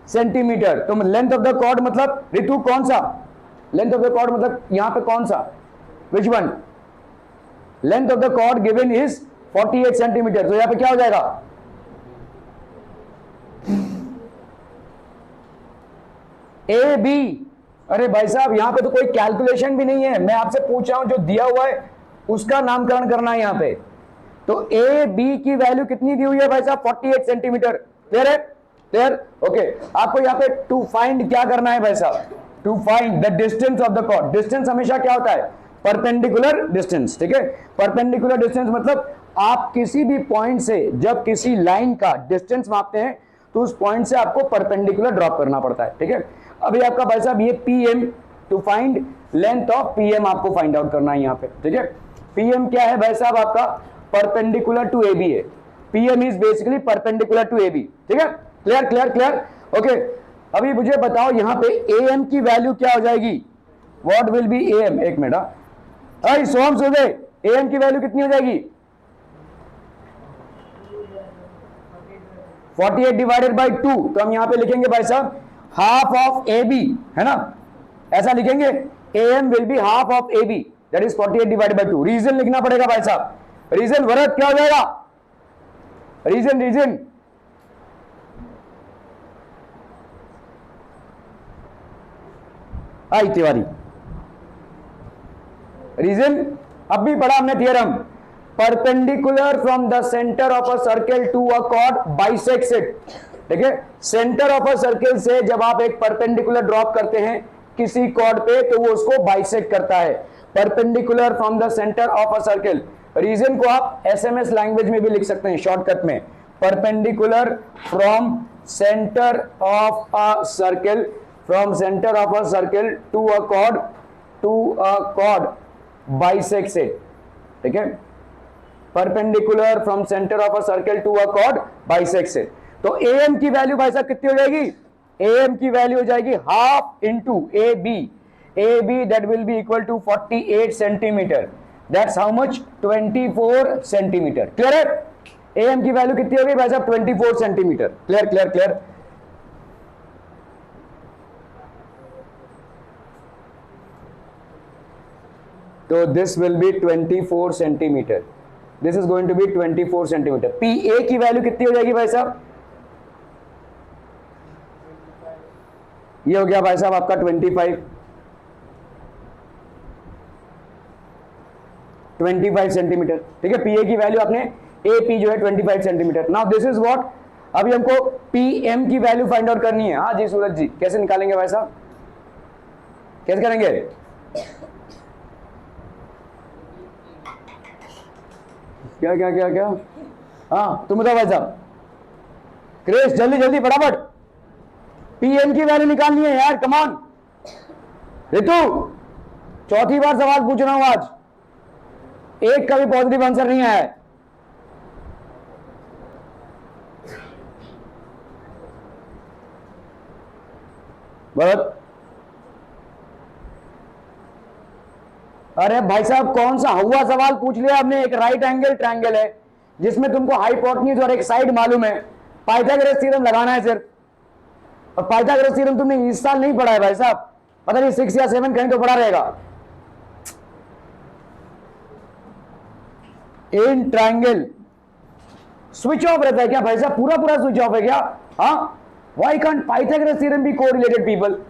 सेंटीमीटर. तो लेंथ ऑफ द कॉर्ड मतलब ऋतु कौन सा, लेंथ ऑफ द कॉर्ड मतलब यहां पे कौन सा, which one, length of the chord given is 48 centimetre. तो यहां पे क्या हो जाएगा, AB. अरे भाई साहब यहां पे तो कोई कैलकुलेशन भी नहीं है, मैं आपसे पूछ रहा हूं जो दिया हुआ है उसका नामकरण करना है यहां पे. तो AB की वैल्यू कितनी दी हुई है भाई साहब, 48 सेंटीमीटर. क्लियर है, क्लियर. ओके, आपको यहां पे टू फाइंड क्या करना है भाई साहब, to find the distance of the chord. Distance हमेशा क्या होता है, परपेंडिकुलर डिस्टेंस. ठीक है, परपेंडिकुलर डिस्टेंस मतलब आप किसी भी पॉइंट से जब किसी लाइन का डिस्टेंस मापते हैं तो उस पॉइंट से आपको परपेंडिकुलर ड्रॉप करना पड़ता है. ठीक है, अभी आपका भाई साहब ये PM, to find length of PM आपको फाइंड आउट करना है यहां पे. ठीक है, PM क्या है भाई साहब, आपका परपेंडिकुलर टू AB है. PM is basically perpendicular to AB. ठीक है, क्लियर क्लियर क्लियर. ओके, अभी मुझे बताओ यहां पे AM की वैल्यू क्या हो जाएगी, व्हाट विल बी AM. एक मिनट, हां सोम सो गए, AM की वैल्यू कितनी हो जाएगी, 48 डिवाइडेड बाई 2. तो हम यहां पे लिखेंगे भाई साहब हाफ ऑफ AB, है ना, ऐसा लिखेंगे, AM will be half of AB, that is 48 divided by 2. Reason लिखना पड़ेगा भाई साहब, रीजन वरत क्या हो जाएगा, रीजन रीजन आई तिवारी, रीजन अब भी पढ़ा हमने theorem, perpendicular from the centre of a circle to a chord bisects it. ठीक है, सेंटर ऑफ अ सर्कल से जब आप एक परपेंडिकुलर ड्रॉप करते हैं किसी कॉर्ड पे तो वो उसको बाइसेक्ट करता है. Perpendicular from the centre of a circle, reason को आप SMS लैंग्वेज में भी लिख सकते हैं शॉर्टकट में, perpendicular from centre of a circle, from centre of a circle to a chord bisects it. ठीक है, perpendicular from centre of a circle to a chord bisects it. तो AM की वैल्यू भाई साहब कितनी हो जाएगी, AM की वैल्यू हो जाएगी half into AB that will be equal to 48 centimetre, that's how much, 24 centimetre. Clear है, AM की वैल्यू कितनी हो गई भाई साहब, 24 सेंटीमीटर. Clear clear clear. तो this will be 24 centimetre, this is going to be 24 centimetre. PA की value कितनी हो जाएगी भाई साहब, ये हो गया भाई साहब आपका 25 सेंटीमीटर. ठीक है, PA की वैल्यू आपने ए पी जो है 25 centimetre. Now this is what, अभी हमको पी एम की वैल्यू फाइंड आउट करनी है। हाँ जी सूरज जी, कैसे निकालेंगे भाई साहब, कैसे करेंगे? क्या क्या क्या क्या, हाँ तुम बताओ भाई साहब। क्रिश जल्दी जल्दी फटाफट, पीएम की वैल्यू निकालनी है यार, कमान। रितु चौथी बार सवाल पूछ रहा हूं आज, एक का भी पॉजिटिव आंसर नहीं आया है। भरत, अरे भाई साहब कौन सा हुआ सवाल पूछ लिया आपने। एक राइट एंगल ट्रायंगल है जिसमें तुमको हाइपोटेन्यूज और एक साइड मालूम है, पाइथागोरस थ्योरम लगाना है सिर्फ। और पाइथागोरस थ्योरम तुमने इस साल नहीं पढ़ा है भाई साहब, पता नहीं 6 या 7 कहीं तो पढ़ा रहेगा। इन ट्रायंगल स्विच ऑफ रहता है क्या भाई साहब, पूरा पूरा स्विच ऑफ है क्या? हाँ, why can't Pythagoras theorem be correlated people?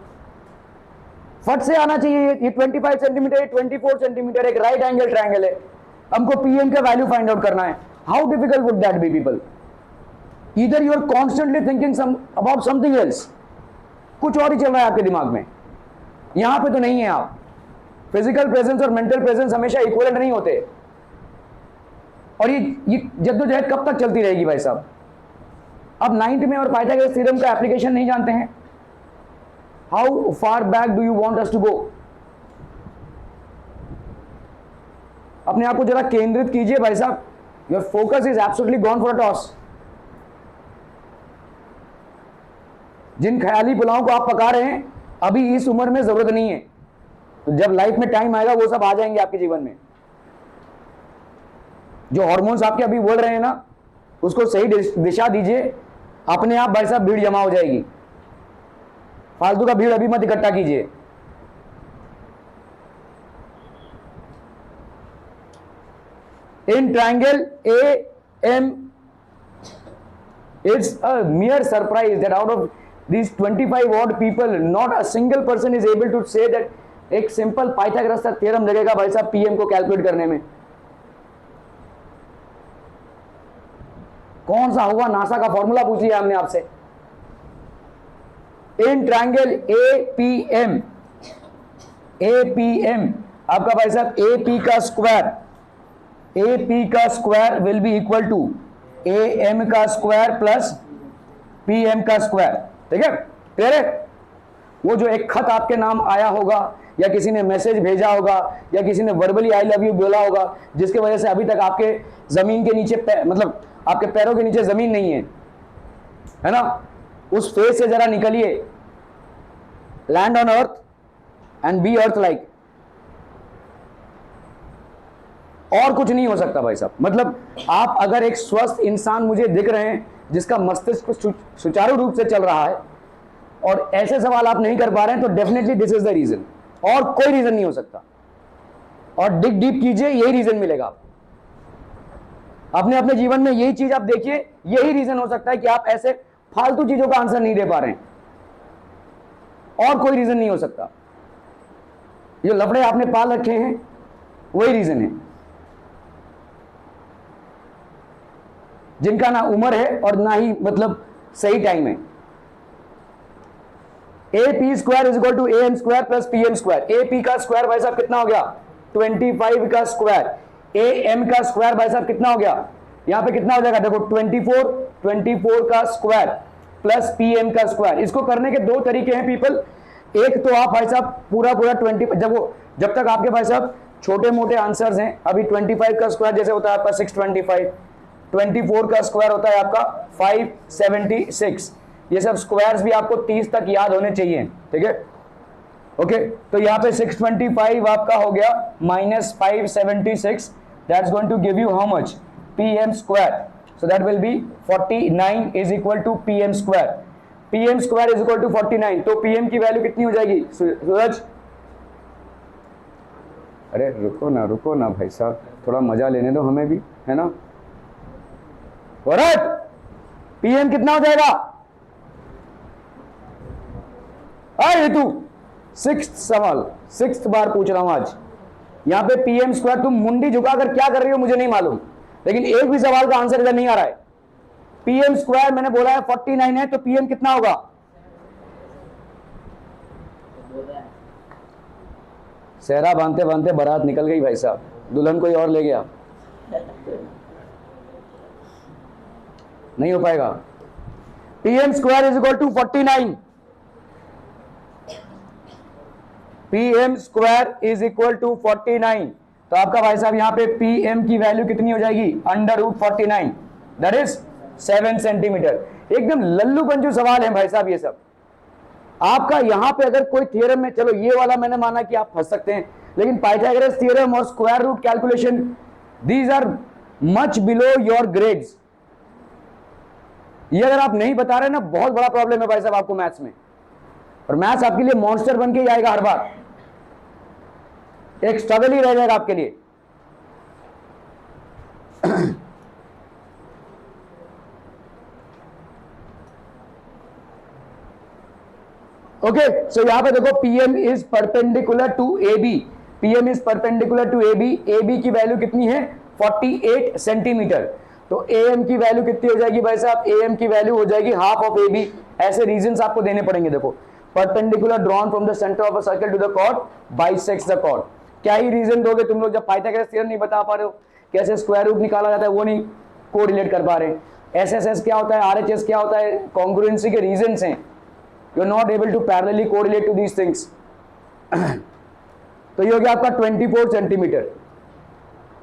फट से आना चाहिए। ये 25 सेंटीमीटर, 24 सेंटीमीटर, एक राइट एंगल ट्रायंगल है, हमको पीएम का वैल्यू फाइंड आउट करना है। How difficult would that be people? Either you are constantly thinking about something else, कुछ और ही चल रहा है आपके दिमाग में, यहां पे तो नहीं है आप। फिजिकल प्रेजेंस और मेंटल प्रेजेंस हमेशा इक्वलेंट नहीं होते। और ये जद्दोजहद कब तक चलती रहेगी भाई साहब? अब 9th में और पाइथागोरस थ्योरम का एप्लीकेशन नहीं जानते हैं। How far back do you want us to go? अपने आप को जरा केंद्रित कीजिए भाई साहब, your focus is absolutely gone for a toss. जिन ख्याली पुलाव को आप पका रहे हैं अभी इस उम्र में जरूरत नहीं है, तो जब लाइफ में टाइम आएगा वो सब आ जाएंगे आपके जीवन में। जो हार्मोन्स आपके अभी बोल रहे हैं ना, उसको सही दिशा दीजिए, अपने आप भाई साहब भीड़ जमा हो जाएगी। फालतू का भीड़ अभी मत इकट्ठा कीजिए। In triangle A M, it's a mere surprise that out of these 25 odd people not a single person is able to say that एक सिंपल पाइथागोरस का थ्योरम लगेगा भाई साहब पीएम को कैलकुलेट करने में। कौन सा हुआ नासा का फॉर्मूला पूछ लिया हमने आपसे। इन ट्रायंगल एपीएम, एपीएम आपका भाई साहब एपी का स्क्वायर, एपी का square will be equal to M का स्क्वायर प्लस पीएम का स्क्वायर। ठीक है, क्लियर है? वो जो एक खत आपके नाम आया होगा या किसी ने मैसेज भेजा होगा या किसी ने वर्बली आई लव यू बोला होगा, जिसके वजह से अभी तक आपके जमीन के नीचे मतलब आपके पैरों के नीचे जमीन नहीं है ना, उस फेज से जरा निकलिए। Land on earth and be earth like. और कुछ नहीं हो सकता भाई साहब। मतलब आप अगर एक स्वस्थ इंसान मुझे दिख रहे हैं जिसका मस्तिष्क सुचारू रूप से चल रहा है और ऐसे सवाल आप नहीं कर पा रहे हैं, तो definitely this is the reason, और कोई रीजन नहीं हो सकता। और डिग डीप कीजिए, यही रीजन मिलेगा आपको। अपने अपने जीवन में यही चीज आप देखिए, यही रीजन हो सकता है कि आप ऐसे फालतू चीजों का आंसर नहीं दे पा रहे हैं, और कोई रीजन नहीं हो सकता। जो लफड़े आपने पाल रखे हैं वही रीजन है, जिनका ना उम्र है और ना ही मतलब सही टाइम है। A P square is equal to A M square plus P M square. A P का स्क्वायर भाई साहब कितना हो गया 25 का स्क्वायर, ए एम का स्क्वायर भाई साहब कितना हो गया, यहां पे कितना हो जाएगा देखो 24 का स्क्वायर प्लस पी एम का स्क्वायर। इसको करने के दो तरीके हैं पीपल। एक तो आप भाई साहब पूरा 20 जब तक आपके भाई साहब छोटे मोटे आंसर्स हैं, अभी 25 का स्क्वायर जैसे होता है आपका 625, 24 का स्क्वायर होता है आपका 576, ये सब स्क्वायर्स भी आपको 30 तक याद होने चाहिए। ठीक है, ओके। तो यहाँ पे 625 आपका हो गया minus 576, that's going to give you how much, P M square. So that will be 49 is equal to P M square. P M square is equal to 49, तो पी एम की वैल्यू कितनी हो जाएगी सूरज? अरे रुको ना भाई साहब, थोड़ा मजा लेने दो हमें भी, है ना। पीएम कितना हो जाएगा? ऋतु 6th सवाल, 6th बार पूछ रहा हूं आज। यहां पे पीएम स्क्वायर, तुम मुंडी झुकाकर क्या कर रही हो मुझे नहीं मालूम, लेकिन एक भी सवाल का आंसर इधर नहीं आ रहा है। पीएम स्क्वायर मैंने बोला है 49 है, तो पीएम कितना होगा? सेहरा बांधते बांधते बारात निकल गई भाई साहब, दुल्हन कोई और ले गया, नहीं हो पाएगा। PM square is equal to 49, PM square is equal to 49। तो आपका भाई साहब यहां पे पीएम की वैल्यू कितनी हो जाएगी? Under root 49, that is 7 centimetre. एकदम लल्लू पंजू सवाल है भाई साहब ये सब। आपका यहां पे अगर कोई थ्योरम में, चलो ये वाला मैंने माना कि आप फंस सकते हैं, लेकिन पाइथागोरस थ्योरम और square root calculation, these are much below your grades. ये अगर आप नहीं बता रहे ना, बहुत बड़ा प्रॉब्लम है भाई साहब आपको मैथ्स में, और मैथ्स आपके लिए मॉन्स्टर बन के ही आएगा हर बार, एक स्ट्रगल ही रह जाएगा आपके लिए। ओके, सो यहां पे देखो PM is perpendicular to A B, PM is perpendicular to A B, A B की वैल्यू कितनी है? 48 सेंटीमीटर। तो एएम की वैल्यू कितनी हो जाएगी भाई साहब? एएम की वैल्यू हो जाएगी हाफ ऑफ ए बी। ऐसे रीजंस आपको देने पड़ेंगे। देखो, perpendicular drawn from the centre of a circle to the chord bisects the chord. क्या ही रीजन दोगे तुम लोग जब पाइथागोरस थ्योरम नहीं बता पा रहे हो, कैसे स्क्वायर रूट निकाला जाता है वो नहीं कोरिलेट कर पा रहे। एसएसएस क्या होता है, आरएचएस क्या होता है, कॉन्ग्रुएंसी के रीजंस हैं। You are not able to parallelly correlate to these things. तो ये हो गया आपका 24 सेंटीमीटर।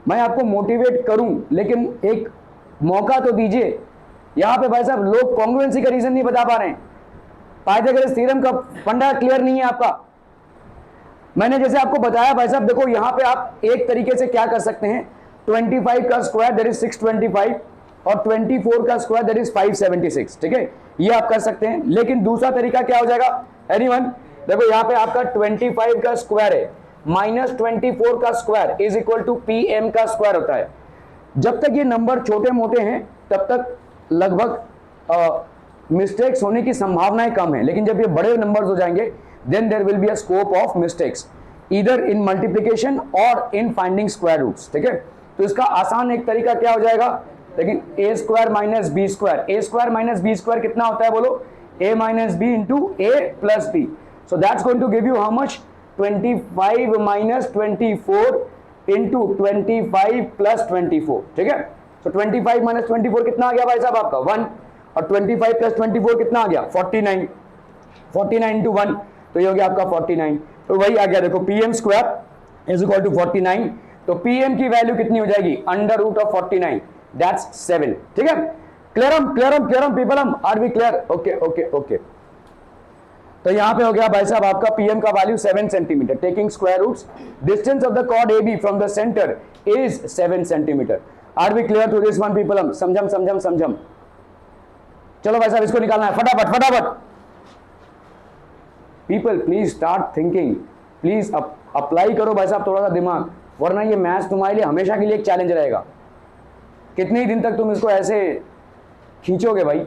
मैं आपको मोटिवेट करूं, लेकिन एक मौका तो दीजिए। यहां पे भाई साहब लोग कॉन्ग्रुएंसी का रीजन नहीं बता पा रहे हैं, पाइथागोरस थ्योरम का फंडा क्लियर नहीं है आपका। मैंने जैसे आपको बताया भाई साहब, देखो यहां पे आप एक तरीके से क्या कर सकते हैं, 25 का स्क्वायर दैट इज 625 और 24 का स्क्वायर दैट इज 576, ठीक है, ये आप कर सकते हैं। लेकिन दूसरा तरीका क्या हो जाएगा एनीवन? देखो यहां पे आपका 25 का स्क्वायर है माइनस 24 का square is equal to PM का स्क्वायर होता है। जब तक ये नंबर छोटे मोटे हैं तब तक लगभग मिस्टेक्स होने की संभावनाएं कम है, लेकिन जब ये बड़े नंबर्स हो जाएंगे then there will be a scope of mistakes either in multiplication or in finding square roots, ठीक है। तो इसका आसान एक तरीका क्या हो जाएगा, लेकिन a square minus B square, A square minus B square कितना होता है बोलो? a minus B into A plus B. So that's going to give you how much? 25 minus 24 into 25 plus 24, ठीक है। सो 25 माइनस 24 कितना आ गया भाई साहब आपका? 1, और 25 प्लस 24 कितना आ गया? 49, 49 इंटू 1, तो ये हो गया आपका 49। तो वही आ गया, देखो PM square is equal to 49। तो पीएम की वैल्यू कितनी हो जाएगी? अंडर रूट ऑफ 49, दैट्स 7, ठीक है। क्लियरम पीपलम, are we clear? Okay okay okay. तो यहां पे हो गया भाई साहब आपका पीएम का value 7 centimetre, taking square roots, distance of the chord AB from the centre is 7 centimetre. Are we clear to this one पीपलम? समझम। चलो भाई साहब इसको निकालना है फटाफट। People please start thinking, please apply करो भाई साहब थोड़ा सा दिमाग, वरना ये मैथ्स तुम्हारे लिए हमेशा के लिए एक चैलेंज रहेगा। कितने ही दिन तक तुम इसको ऐसे खींचोगे भाई?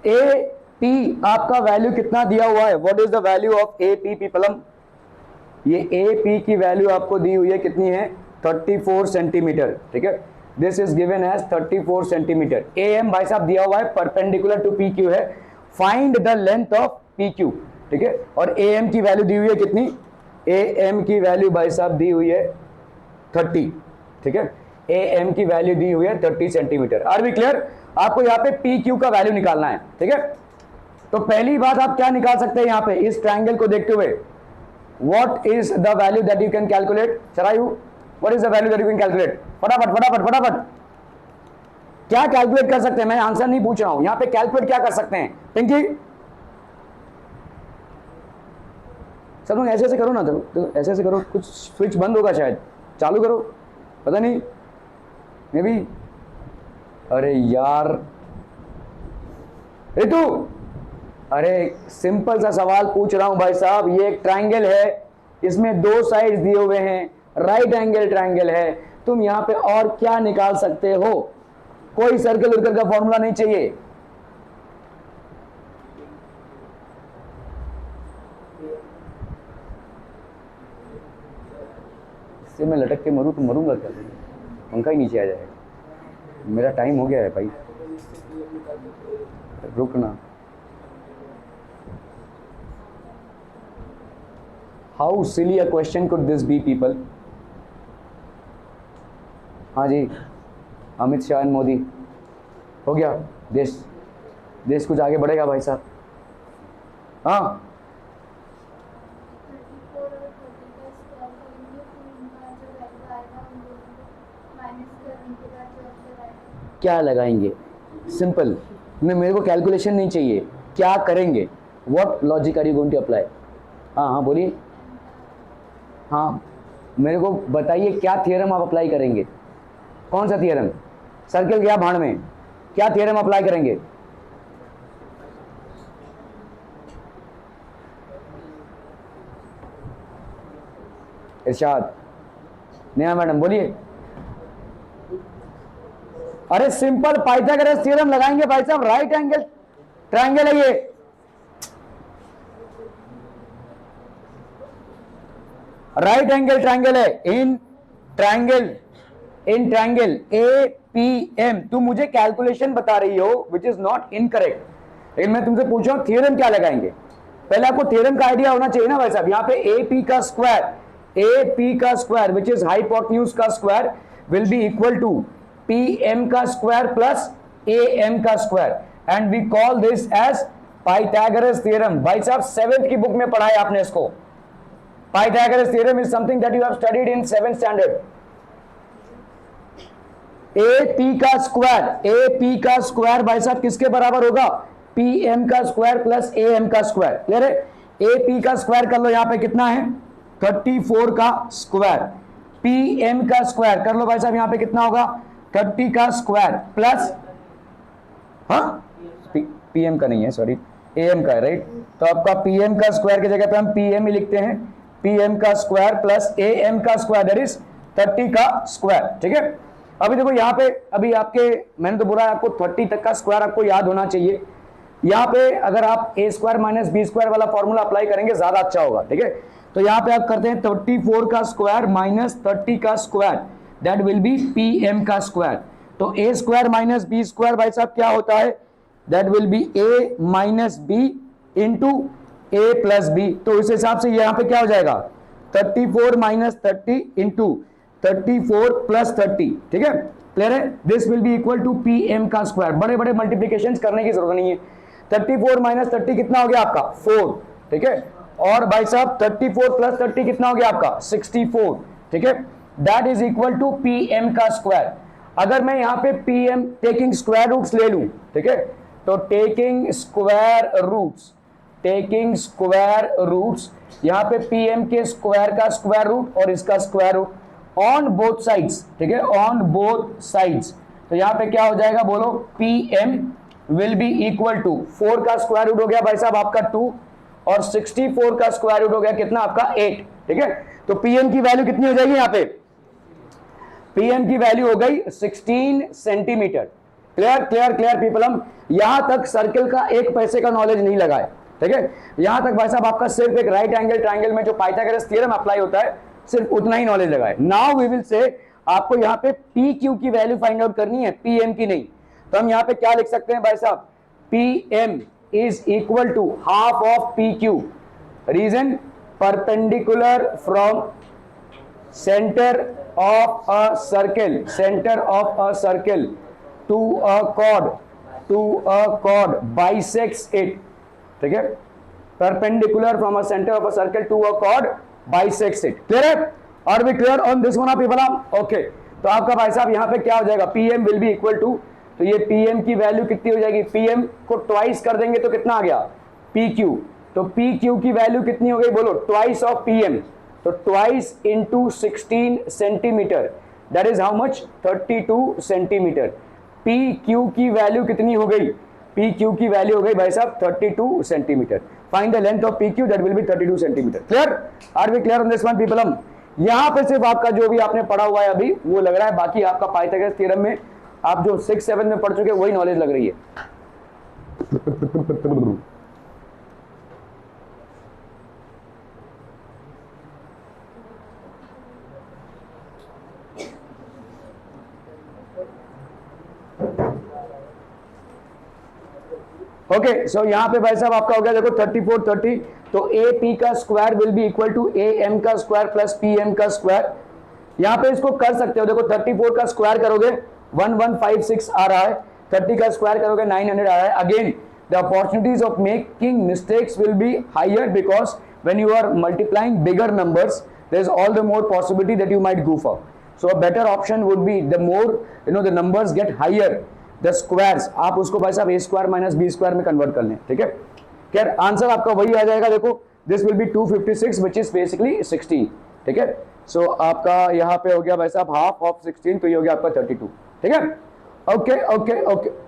ए पी आपका वैल्यू कितना दिया हुआ है? What is the value of A P पीपलम? ये ए पी की वैल्यू आपको दी हुई है, कितनी है? 34 सेंटीमीटर, ठीक है। This is given as 34 centimetre. A M भाई साहब दिया हुआ है परपेंडिकुलर टू पी क्यू है। Find the length of P Q. ठीक है, और ए एम की वैल्यू दी हुई है कितनी, ए एम की वैल्यू भाई साहब दी हुई है 30, ठीक है, ए एम की वैल्यू दी हुई है 30 सेंटीमीटर। Are we clear? आपको यहाँ पे पी क्यू का वैल्यू निकालना है, ठीक है। तो पहली बात आप क्या निकाल सकते हैं यहाँ पे इस ट्रायंगल को देखते हुए, what is the value that you can calculate, Charayu what is the value that you can calculate, फटाफट फटाफट फटाफट क्या कैलकुलेट कर सकते हैं, मैं आंसर नहीं पूछ रहा हूं, यहाँ पे कैलकुलेट क्या कर सकते हैं पिंकी, सब लोग ऐसे ऐसे करो ना, तो ऐसे ऐसे करो, कुछ स्विच बंद होगा शायद, चालू करो, पता नहीं मे बी, अरे यार रितु, अरे सिंपल सा सवाल पूछ रहा हूं भाई साहब, ये एक ट्रायंगल है, इसमें दो साइड्स दिए हुए हैं, राइट एंगल ट्रायंगल है, तुम यहां पे और क्या निकाल सकते हो, कोई सर्कल उर्कल का फॉर्मूला नहीं चाहिए। इससे मैं लटक के मरूं तो मरूंगा क्या, पंखा ही नीचे आ जाएगा, मेरा टाइम हो गया है भाई, रुकना। How silly a question could this be people. हाँ जी, अमित शाह एंड मोदी, हो गया, देश कुछ आगे बढ़ेगा भाई साहब। हाँ क्या लगाएंगे, सिंपल, मेरे को कैलकुलेशन नहीं चाहिए, क्या करेंगे, what logic are you going to apply. हाँ हाँ बोलिए, हाँ मेरे को बताइए क्या थियरम आप अप्लाई करेंगे, कौन सा थियरम, सर्कल गया भाड़ में, क्या थियरम अप्लाई करेंगे। इरशाद, नेहा मैडम बोलिए। अरे सिंपल पाइथागोरस थ्योरम लगाएंगे भाई साहब, राइट एंगल ट्रायंगल है ये, राइट एंगल ट्रायंगल है, in triangle A P M. तुम मुझे कैलकुलेशन बता रही हो विच इज नॉट इनकरेक्ट, लेकिन मैं तुमसे पूछ रहा हूं थ्योरम क्या लगाएंगे, पहले आपको थ्योरम का आइडिया होना चाहिए ना भाई साहब। यहां पे ए पी का स्क्वायर विच इज हाइपोटेन्यूज का square will be equal to P M का स्क्वायर प्लस ए एम का square, and we call this as Pythagoras theorem. भाई साहब 7th की बुक में पढ़ा है आपने इसको, Pythagoras theorem is something that you have studied in 7th standard. A P का स्क्वायर भाई साहब किसके बराबर होगा, पी एम का स्क्वायर प्लस ए एम का स्क्वायर, क्लियर है। ए पी का स्क्वायर कर लो, यहां पे कितना है 34 का स्क्वायर, पी एम का स्क्वायर कर लो भाई साहब, यहां पे कितना होगा 30 का स्क्वायर प्लस, हाँ पी एम का नहीं है सॉरी, ए एम का है, राइट। तो आपका पी एम का स्क्वायर की जगह पे हम पी एम ही लिखते हैं, पी एम का स्क्वायर प्लस ए एम का स्क्वायर दैट इज 30 का स्क्वायर, ठीक है। अभी देखो यहाँ पे, अभी आपके मैंने तो बोला आपको 30 तक का स्क्वायर आपको याद होना चाहिए। यहाँ पे अगर आप ए स्क्वायर माइनस बी स्क्वायर वाला फॉर्मूला अप्लाई करेंगे ज्यादा अच्छा होगा, ठीक है। तो यहाँ पे आप करते हैं 34 का स्क्वायर माइनस 30 का square, that will be P M का स्क्वायर। तो A square minus B square भाई साहब क्या होता है, that will be A minus B into A plus B. तो इस हिसाब से यहाँ पे क्या हो जाएगा 34 माइनस 30 इंटू 34 प्लस 30, ठीक है, क्लियर है। This will be equal to P M का स्क्वायर, बड़े बड़े मल्टीप्लीकेशन करने की जरूरत नहीं है। 34 माइनस 30 कितना हो गया आपका 4, ठीक है, और भाई साहब 34 प्लस 30 कितना हो गया आपका 64, ठीक है, that is equal to P M का स्क्वायर। अगर मैं यहाँ पे P M taking square roots ले लूं, ठीक है, तो टेकिंग स्क्वायर रूट्स यहाँ पे पी एम के स्क्वायर का स्क्वायर रूट और इसका square root on both sides, ठीक है, ऑन बोथ साइड्स। तो यहाँ पे क्या हो जाएगा बोलो, P M will be equal to 4 का स्क्वायर रूट हो गया भाई साहब आपका 2 और 64 का स्क्वायर रूट हो गया कितना आपका 8, ठीक है। तो पीएम की वैल्यू कितनी हो जाएगी यहाँ पे, पीएम की वैल्यू हो गई 16 सेंटीमीटर। Clear people. हम यहां तक सर्कल का 1 पैसे का नॉलेज नहीं लगाए, ठीक है। यहां तक भाई साहब आपका सिर्फ एक राइट एंगल ट्रायंगल में जो पाइथागोरस थ्योरम अप्लाई होता है सिर्फ उतना ही नॉलेज लगाए। नाउ वी विल से आपको यहाँ पे पी क्यू की वैल्यू फाइंड आउट करनी है, पी एम की नहीं। तो हम यहाँ पे क्या लिख सकते हैं भाई साहब, P M is equal to half of P Q. Reason perpendicular from center of a circle, center of a circle to a chord bisects it. ठीक है, perpendicular from a center of a circle to a chord bisects it. Clear है? Are we clear on this one people? Okay, तो आपका भाई साहब यहाँ पे क्या हो जाएगा, pm will be equal to, तो ये pm की वैल्यू कितनी हो जाएगी, pm को ट्वाइस कर देंगे तो कितना आ गया pq, तो pq की वैल्यू कितनी हो गई बोलो, ट्वाइस ऑफ pm, तो twice into 16 centimetre, that is how much, 32 centimetre. P Q की वैल्यू कितनी हो गई, पी क्यू की वैल्यू हो गई भाई साहब 32 centimetre. Find the length of P Q, that will be 32 centimetre. Clear? Are we clear on this one people? हम यहां पे सिर्फ आपका जो भी आपने पढ़ा हुआ है अभी वो लग रहा है, बाकी आपका पाइथागोरस थ्योरम में आप जो 6-7 में पढ़ चुके वही नॉलेज लग रही है. ओके, सो यहां पे भाई साहब आपका हो गया देखो 34 30, तो ए पी का square will be equal to A M का स्क्वायर प्लस पी एम का स्क्वायर. यहां पे इसको कर सकते हो, देखो 34 का स्क्वायर करोगे 1156 आ रहा है, 30 का स्क्वायर करोगे 900 आ रहा है. Again the opportunities of making mistakes will be higher because when you are multiplying bigger numbers there is all the more possibility that you might goof up. So a better option would be the more the numbers get higher, the squares आप उसको भाई साहब A square minus B square में convert कर लें. ठीक है, खैर आंसर आपका वही आ जाएगा. देखो this will B 256 which is basically 16. ठीक है, सो आपका यहाँ पे हो गया भाई साहब हाफ ऑफ 16, तो ये हो गया आपका 32. ठीक है, ओके ओके ओके.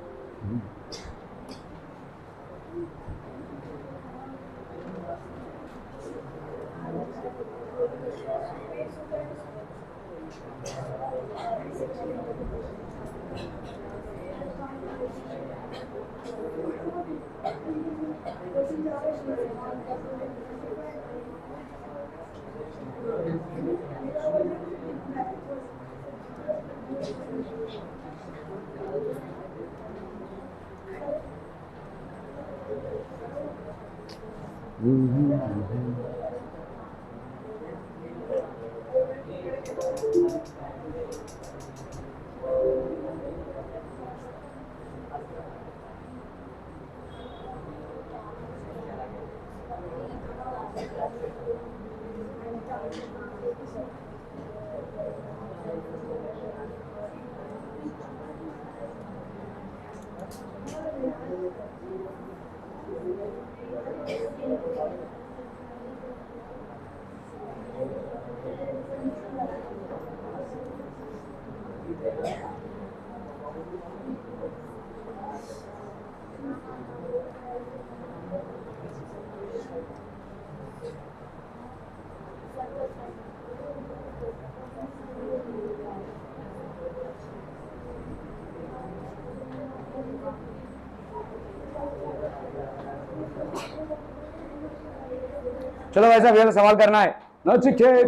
चलो भाई साहब ये सवाल करना है ना, ठीक है,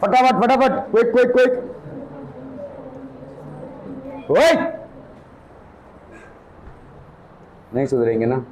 फटाफट फटाफट, क्विक क्विक क्विक. ओए नहीं सुधरेंगे ना.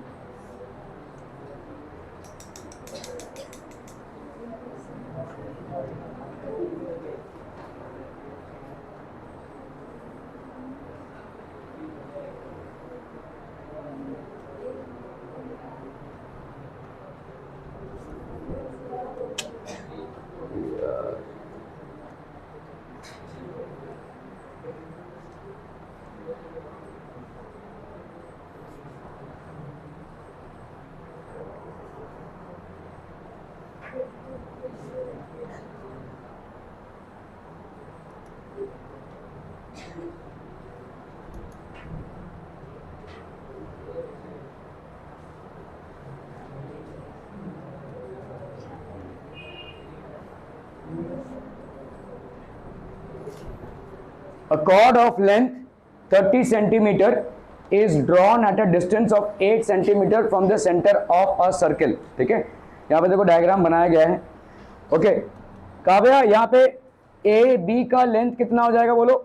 A chord of length 30 centimeter is drawn at a distance of 8 centimeter from the center of a circle. ठीक है, यहाँ पे देखो डायग्राम बनाया गया है. ओके, काव्या यहाँ पे ए बी का लेंथ कितना हो जाएगा बोलो.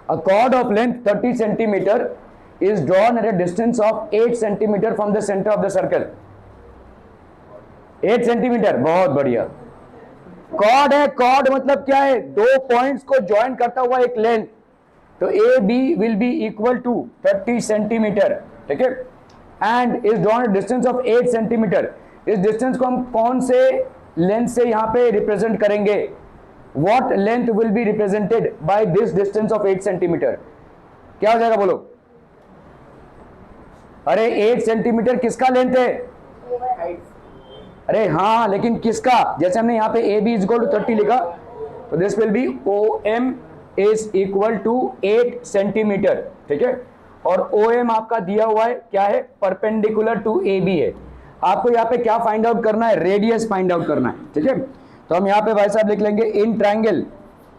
A chord of length 30 centimeter is drawn at a distance of 8 centimeter from the center of the circle. 8 centimetre, बहुत बढ़िया. कॉर्ड है, कॉर्ड मतलब क्या है, दो पॉइंट्स को ज्वाइन करता हुआ एक लेंथ, तो A B will be equal to 30 centimetre, ठीक है, and is drawn distance of 8 centimetre. इस डिस्टेंस को हम कौन से लेंथ से यहां पे रिप्रेजेंट करेंगे? What length will be represented by this distance of 8 centimetre? क्या हो जाएगा बोलो? अरे 8 सेंटीमीटर किसका लेंथ है? अरे हाँ, लेकिन किसका? जैसे हमने यहाँ पे A B is equal to 30 लिखा, तो this will be O M is equal to 8 centimetre, ठीक है. और ओ एम आपका दिया हुआ है क्या है? परपेंडिकुलर टू ए बी है. आपको यहाँ पे क्या फाइंड आउट करना है? रेडियस फाइंड आउट करना है, ठीक है. तो हम यहाँ पे भाई साहब लिख लेंगे इन ट्राइंगल,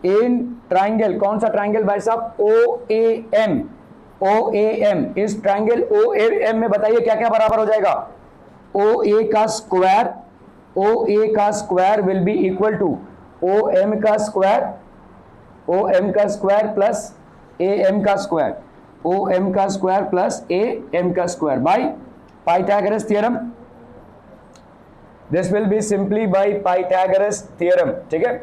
इन ट्राइंगल, कौन सा ट्राइंगल भाई साहब? O A M. O A M, इस ट्राइंगल ओ ए एम में बताइए क्या क्या बराबर हो जाएगा? ओ ए का स्क्वायर, ओ ए का square will be equal to O M का स्क्वायर, ओ एम का स्क्वायर प्लस ए एम का स्क्वायर, ओ एम का स्क्वायर प्लस ए एम का square by Pythagoras theorem. This will be simply by Pythagoras theorem, ठीक है.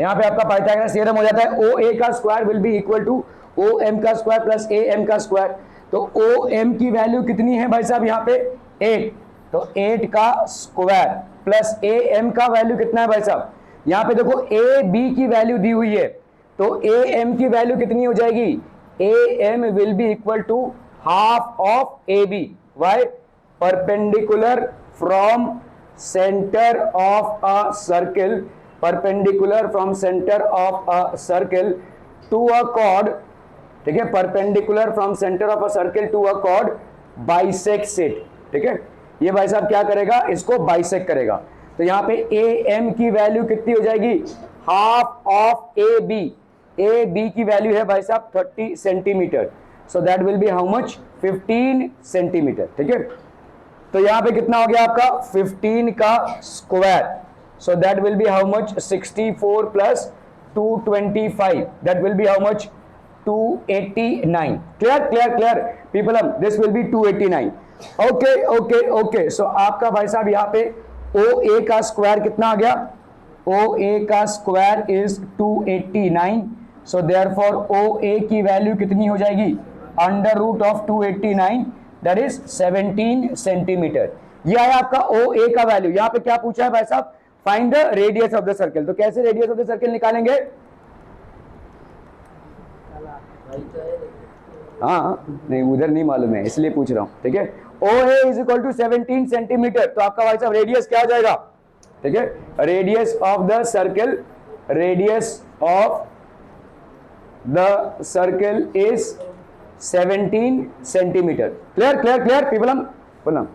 यहां पे आपका पाइथागोरस थ्योरम हो जाता है. ओ ए का square will be equal to O M का स्क्वायर प्लस ए एम का स्क्वायर. तो ओ एम की वैल्यू कितनी है भाई साहब यहाँ पे? 8. तो 8 का स्क्वायर प्लस ए एम का वैल्यू कितना है भाई साहब? यहाँ पे देखो ए बी की वैल्यू दी हुई है, तो ए एम की वैल्यू कितनी हो जाएगी? A M will be equal to half of A B. Why? Perpendicular from centre of a circle, perpendicular from centre of a circle to a chord, ठीक है, perpendicular from centre of a circle to a chord bisects it, ठीक है. ये भाई साहब क्या करेगा? इसको बाइसेक्ट करेगा. तो यहाँ पे ए एम की वैल्यू कितनी हो जाएगी? Half of A B. A B की वैल्यू है भाई साहब 30 centimetre, so that will be how much? 15 centimetre, ठीक है. तो यहाँ पे कितना हो गया आपका? 15 का square, so that will be how much? 64 plus 225, that will be how much? 289. Clear clear clear people, this will be 289. Okay okay okay. So आपका भाई साहब यहाँ पे ओ ए का स्क्वायर कितना आ गया? ओ ए का square is 289. So therefore O A की वैल्यू कितनी हो जाएगी? Under root of 289, that is 17 centimetre. ये आया आपका ओ ए का वैल्यू. यहाँ पे क्या पूछा है भाई साहब? Find the radius of the circle. तो कैसे रेडियस ऑफ द सर्कल निकालेंगे? हाँ नहीं, उधर नहीं मालूम है इसलिए पूछ रहा हूं, ठीक है. O A is equal to 17 centimetre. तो आपका भाई साहब रेडियस क्या हो जाएगा? ठीक है, radius of the circle, radius of the circle is 17 centimetre. Clear clear clear people, हम बोलना.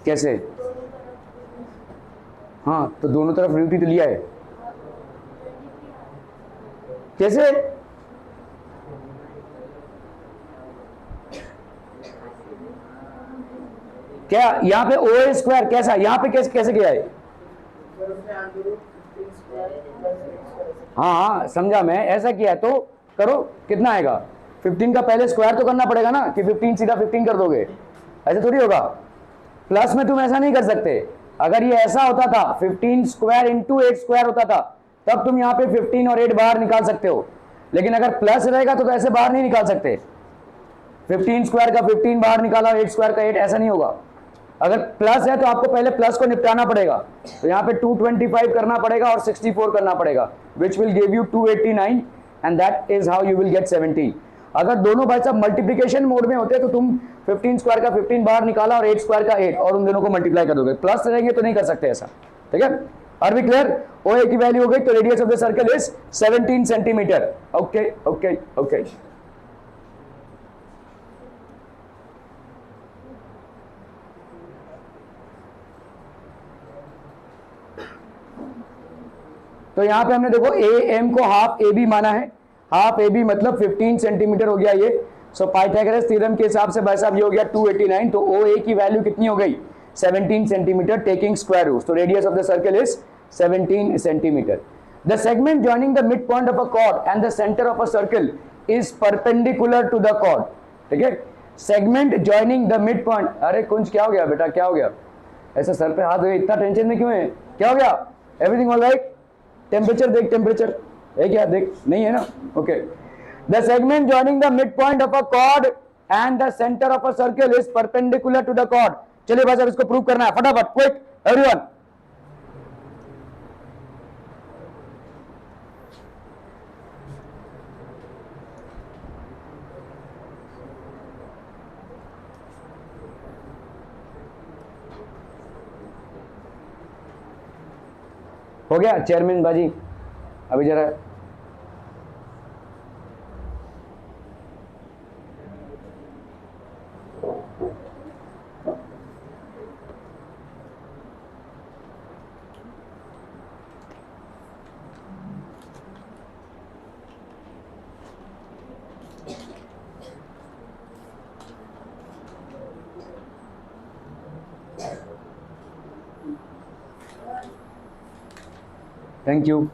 कैसे? हाँ, तो दोनों तरफ ड्यूटी तो लिया है. कैसे? क्या यहाँ पे ओ ए स्क्वायर कैसा? यहाँ पे कैसे कैसे किया है? हाँ हाँ समझा मैं, ऐसा किया है. तो करो, कितना आएगा? 15 का पहले स्क्वायर तो करना पड़ेगा ना, कि 15 सीधा 15 कर दोगे, ऐसे थोड़ी होगा. प्लस में तुम ऐसा नहीं कर सकते. अगर ये ऐसा होता था 15 स्क्वायर इंटू 8 स्क्वायर होता था, तब तुम यहाँ पे 15 और 8 बाहर निकाल सकते हो. लेकिन अगर प्लस रहेगा तो ऐसे बाहर नहीं निकाल सकते. 15 स्क्वायर का 15 बाहर निकाला, 8 स्क्वायर का 8, ऐसा नहीं होगा. अगर प्लस है तो आपको पहले प्लस को निपटाना पड़ेगा. तो यहाँ पे 225 करना पड़ेगा और 64 करना पड़ेगा, which will give you 289, and that is how you will get 17. अगर दोनों भाई साहब मल्टीप्लिकेशन मोड में होते तो तुम 15 स्क्वायर का 15 बाहर निकाला और 8 स्क्वायर का 8, और उन दोनों को मल्टीप्लाई कर दोगे. प्लस रहेंगे तो नहीं कर सकते ऐसा, ठीक है. Are we clear? O A की वैल्यू हो गई, तो radius of the circle is 17 centimetre. Okay okay okay. तो यहां पे हमने देखो ए एम को हाफ ए बी माना है. हाफ ए बी मतलब 15 सेंटीमीटर हो गया ये. सो पाइथागोरस थ्योरम के हिसाब से भाई साहब ये हो गया 289. तो ओ ए की वैल्यू कितनी हो गई? 17 centimeter taking square root. So radius of the circle is 17 centimeter. The segment joining the midpoint of a chord and the center of a circle is perpendicular to the chord. ठीक है, segment joining the mid point. अरे कुंज क्या हो गया बेटा, क्या हो गया? ऐसा सर पे हाथ हो गया, इतना टेंशन में क्यों है? क्या हो गया? Everything all right? टेम्परेचर देख, टेम्परेचर है क्या? देख, नहीं है ना? Okay. The segment joining the mid point of a chord and the centre of a circle is perpendicular to the chord. चलिए भाई साहब इसको प्रूव करना है फटाफट, क्विक एवरीवन. हो गया चेयरमैन बाजी? अभी जरा थैंक यू.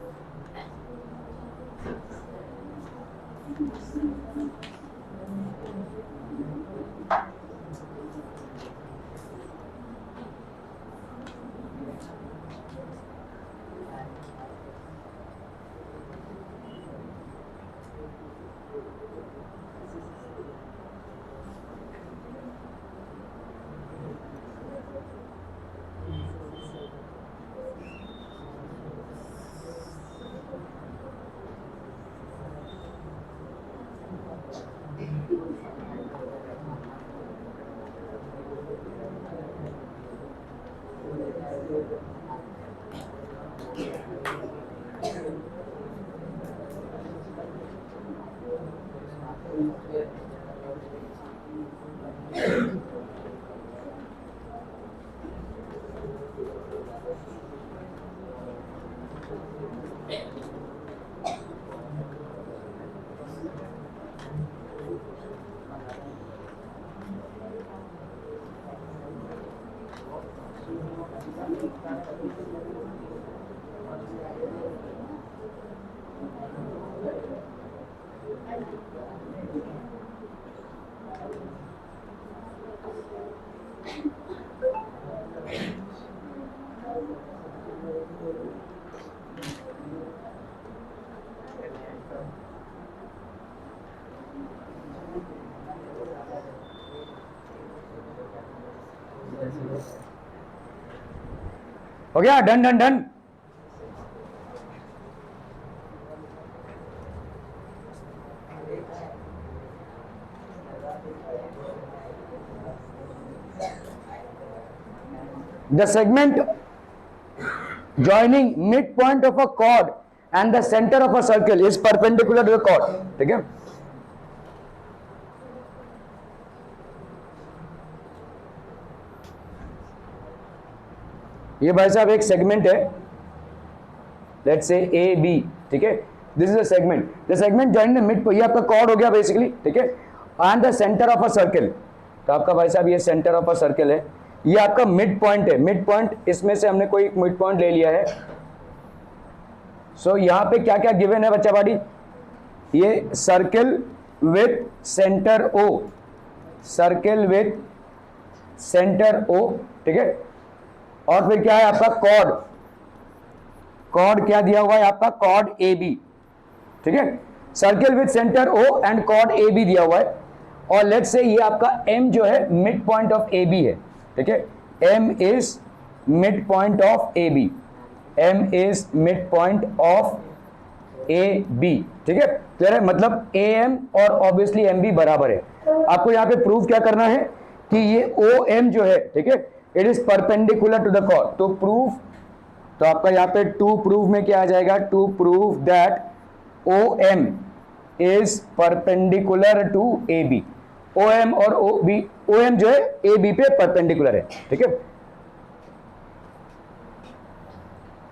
हो गया? Done done done. The segment joining midpoint of a chord and the center of a circle is perpendicular to the chord. ठीक है? ये भाई साहब एक सेगमेंट है, लेट्स से ए बी. ठीक है, this is a segment. The segment joining the mid, ये आपका कॉर्ड हो गया बेसिकली. ठीक है, and the centre of a circle. तो आपका भाई साहब ये सेंटर ऑफ अ सर्कल है, ये आपका मिड पॉइंट है. मिड पॉइंट, इसमें से हमने कोई मिड पॉइंट ले लिया है. सो यहां पे क्या क्या गिवन है बच्चा बाड़ी? ये circle with centre O, circle with centre O. ठीक है, और फिर क्या है आपका कॉर्ड. कॉर्ड क्या दिया हुआ है आपका? Chord A B. ठीक है, circle with centre O and chord A B दिया हुआ है. और लेट्स से ये आपका एम जो है mid point of A B है. ठीक है, M is mid point of A B. M is mid point of A B. ठीक है, क्लियर है? मतलब ए एम और ऑब्वियसली एम बी बराबर है. आपको यहाँ पे प्रूव क्या करना है कि ये ओ एम जो है, ठीक है, it is perpendicular to the chord. तो प्रूफ, तो आपका यहाँ पे टू प्रूव में क्या आ जाएगा? To prove that O M is perpendicular to A B. O M और ओ बी, ओ एम जो है ए बी पे परपेंडिकुलर है. ठीक है,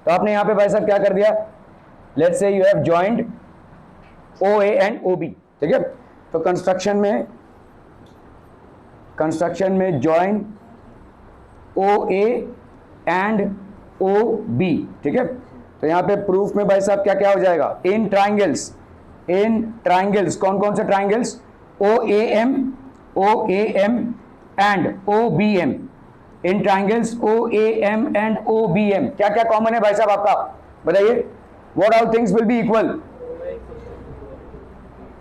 तो आपने यहां पे भाई साहब क्या कर दिया? Let's say you have joined O A and O B. ठीक है, तो कंस्ट्रक्शन में join O A and O B, ठीक है। तो यहां पे प्रूफ में भाई साहब क्या क्या हो जाएगा, इन ट्राइंगल्स कौन कौन से triangles, O A M and O B M, in triangles O A M and O B M क्या क्या कॉमन है भाई साहब आपका, बताइए। What all things will be equal,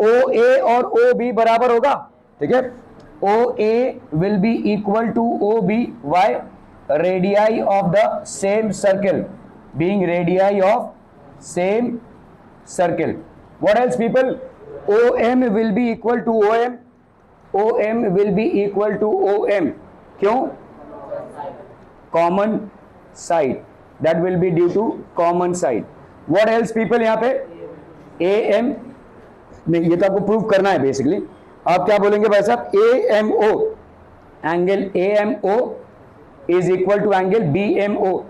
O A और ओ बी बराबर होगा, ठीक है। O A will be equal to O B, why, radii of the same circle, being radii of same circle. What else people, OM will be equal to OM, OM will be equal to OM, क्यों, common side, that will be due to common side. What else people, यहाँ पे AM नहीं, ये तो आपको prove करना है basically. आप क्या बोलेंगे भाई साहब, AMO, angle AMO is equal to angle BMO।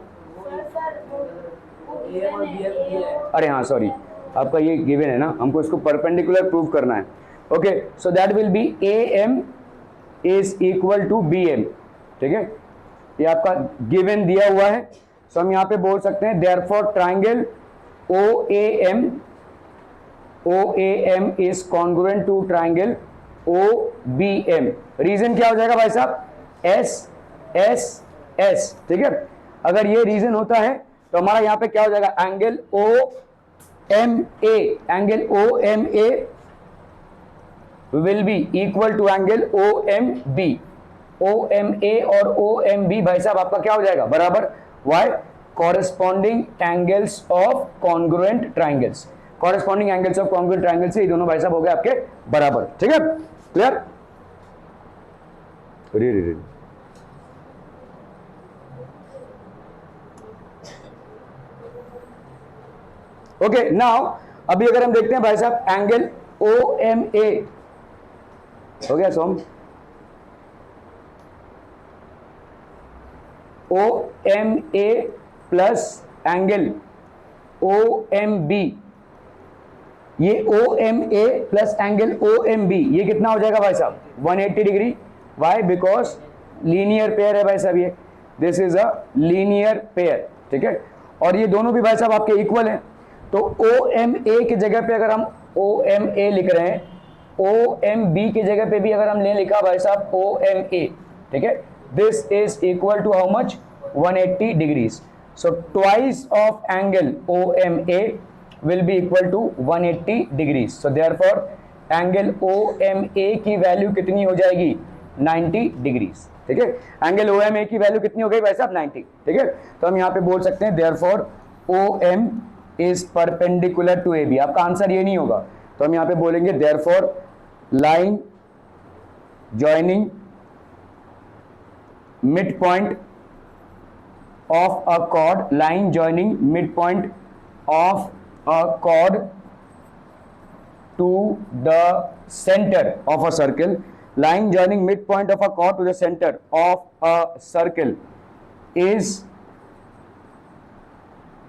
अरे हाँ सॉरी, आपका ये गिवन है ना, हमको इसको परपेंडिकुलर प्रूव करना है। Okay, so that will be AM is equal to BM, ठीक है। ये आपका गिवन दिया हुआ है, सो हम यहाँ पे बोल सकते हैं therefore triangle OAM is congruent to triangle OBM। Reason क्या हो जाएगा भाई साहब, S, ठीक है। अगर ये रीजन होता है तो हमारा यहाँ पे क्या हो जाएगा, angle OMA will be equal to angle OMB। OMA और OMB भाई साहब आपका क्या हो जाएगा, बराबर, why, corresponding angles of congruent triangles, corresponding angles of congruent triangles से ये दोनों भाई साहब हो गए आपके बराबर, ठीक है, क्लियर। ओके, नाउ अभी अगर हम देखते हैं भाई साहब एंगल OMA, हो गया sum, OMA plus angle OMB, ये OMA प्लस एंगल OMB ये कितना हो जाएगा भाई साहब, 180 degree. Why, because linear pair है भाई साहब, ये this is a linear pair, ठीक है। और ये दोनों भी भाई साहब आपके इक्वल हैं, तो OMA की जगह पे अगर हम OMA लिख रहे हैं, OMB की जगह पे भी अगर हमने लिखा भाई साहब OMA, ठीक है, this is equal to how much, 180 degrees. So twice of angle OMA will be equal to 180 degrees. So therefore angle OMA की वैल्यू कितनी हो जाएगी, 90 डिग्रीज, ठीक है। एंगल OMA की वैल्यू कितनी हो गई भाई साहब, 90, ठीक है। तो हम यहाँ पे बोल सकते हैं therefore OM is perpendicular to AB। आपका आंसर ये नहीं होगा, तो हम यहाँ पे बोलेंगे therefore line joining midpoint of a chord, line joining midpoint of a chord to the center of a circle, line joining midpoint of a chord to the center of a circle is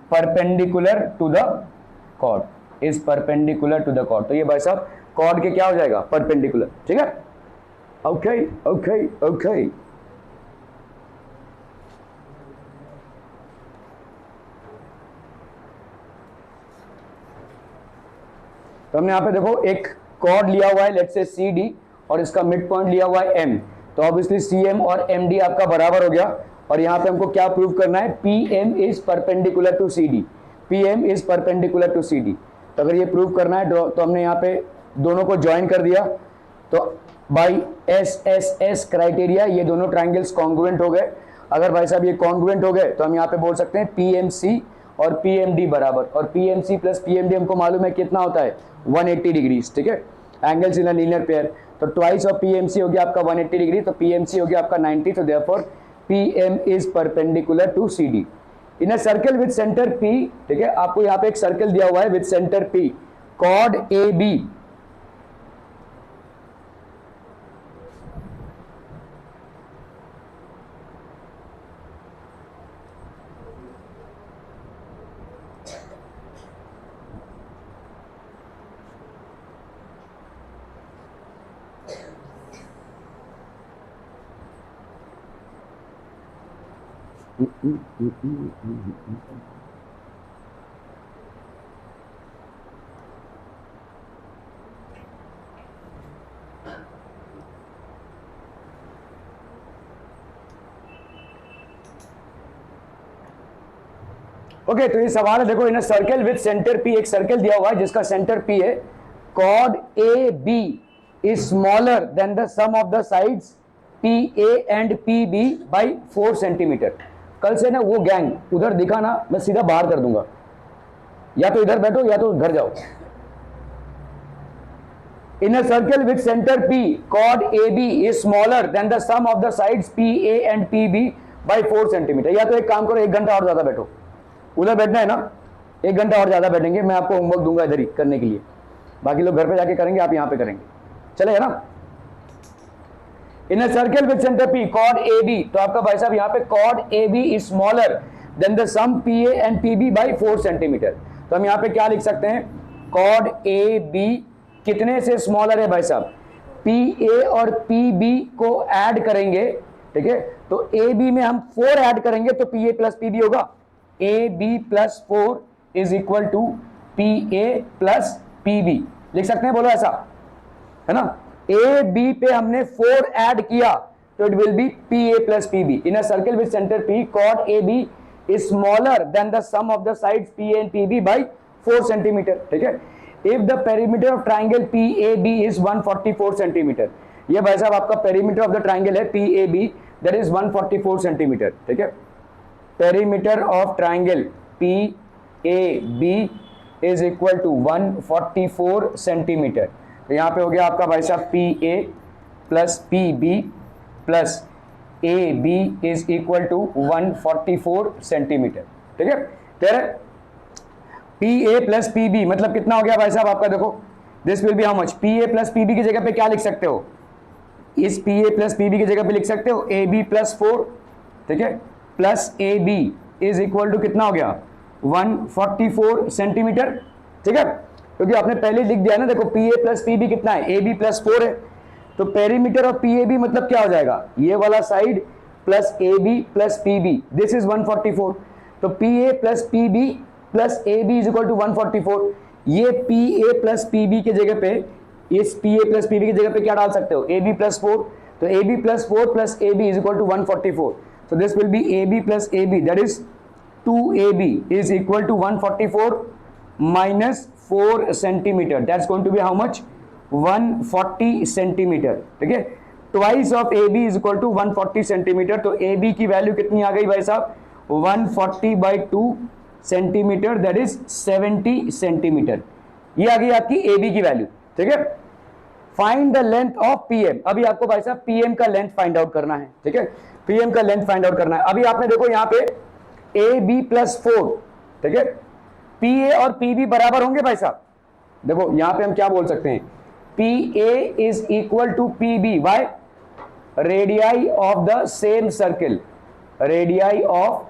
perpendicular to the chord, is perpendicular to the chord। तो ये भाई साहब chord के क्या हो जाएगा, perpendicular, ठीक है। ओके ओके ओके, तो हमने यहाँ पे देखो एक कॉर्ड लिया हुआ है, लेट्स से CD, और इसका मिड पॉइंट लिया हुआ है M, तो ऑब्वियसली CM और MD आपका बराबर हो गया। और यहाँ पे हमको क्या प्रूव करना है, PM is perpendicular to CD, PM is perpendicular to CD। तो अगर ये प्रूव करना है तो हमने यहाँ पे दोनों को ज्वाइन कर दिया, तो बाई SSS क्राइटेरिया ये दोनों ट्राइंगल्स कॉन्ग्रुएंट हो गए। अगर भाई साहब ये कॉन्ग्रुएंट हो गए तो हम यहाँ पे बोल सकते हैं PMC और PMD बराबर, और PMC प्लस PMD हमको मालूम है कितना होता है, 180 डिग्रीज, ठीक है। Angles in a linear pair, तो ट्वाइस ऑफ PMC हो गया आपका 180 डिग्री, तो PMC हो गया आपका 90, तो therefore PM is perpendicular to CD in a circle with centre P, ठीक है। आपको यहाँ पे एक सर्कल दिया हुआ है with centre P, chord AB, okay तो ये सवाल है, देखो in circle with centre P, एक सर्कल दिया हुआ है जिसका सेंटर पी है, chord A B is smaller than the sum of the sides P A and P B by 4 centimetre. कल से ना वो गैंग उधर दिखा ना, मैं सीधा बाहर कर दूंगा, या तो इधर बैठो या तो घर जाओ। In a circle with centre P chord A B is smaller than the sum of the sides P A and P B by 4 centimetre. या तो एक काम करो, 1 घंटा और ज्यादा बैठो, उधर बैठना है ना, 1 घंटा और ज्यादा बैठेंगे, मैं आपको होमवर्क दूंगा इधर ही करने के लिए, बाकी लोग घर पे जाके करेंगे, आप यहां पे करेंगे, चलेगा ना। In a circle with centre P chord A B, तो आपका भाई साहब यहां पे chord A B is smaller than the sum P A and P B by 4 centimetre. तो हम यहां पे क्या लिख सकते हैं, कॉर्ड ए बी कितने से स्मॉलर है भाई साहब, पी ए और पी बी को ऐड करेंगे, ठीक है, तो ए बी में हम 4 ऐड करेंगे तो P A plus P B होगा, A B plus 4 is equal to P A plus P B, लिख सकते हैं, बोलो ऐसा है ना। ए बी पे हमने 4 ऐड किया तो it will be P A plus P B. In a circle with centre P chord A B is smaller than the sum of the sides P A and P B by 4 centimetre, ठीक है। If the perimeter of triangle P A B is 144 centimetre, ये भाई साहब आपका perimeter of the triangle है P A B, that is 144 centimetre, ठीक है। Perimeter of triangle P A B is equal to 144 centimetre. तो यहां पे हो गया आपका भाई साहब P A plus P B plus A B is equal to 144 centimetre, ठीक है। फिर P A plus P B मतलब कितना हो गया भाई साहब आपका, देखो this will be how much, P A plus P B की जगह पे क्या लिख सकते हो, इस P A plus P B की जगह पे लिख सकते हो ए बी प्लस 4, ठीक है, plus A B is equal to कितना हो गया 144 सेंटीमीटर, ठीक है, क्योंकि आपने पहले लिख दिया ना, देखो P A plus P B कितना है, ए बी प्लस 4 है, तो perimeter of P A B मतलब क्या हो जाएगा, ये वाला side plus A B plus P B, this is 144, तो P A plus P B plus A B is equal to 144, ये P A plus P B की जगह पे, इस P A plus P B की जगह पे क्या डाल सकते हो, ए बी प्लस 4, तो A B plus 4 plus A B is equal to 144, so this will be AB plus AB, that is 2AB is equal to 144 minus 4 centimeter, that's going to be how much, 140 centimeter, ठीक है। twice of AB is equal to 140 centimeter, तो AB की value कितनी आ गई भाई साहब, 140 by 2 centimetre, that is 70 centimetre, ये आ गई आपकी AB की वैल्यू, ठीक है। Find the length of PM, अभी आपको भाई साहब PM का लेंथ फाइंड आउट करना है, ठीक है, PM का लेंथ फाइंड आउट करना है। अभी आपने देखो यहाँ पे ए बी प्लस 4, ठीक है, पी ए और पी बी बराबर होंगे भाई साहब, देखो यहाँ पे हम क्या बोल सकते हैं, P A is equal to P B, why, radii of the same circle, radii of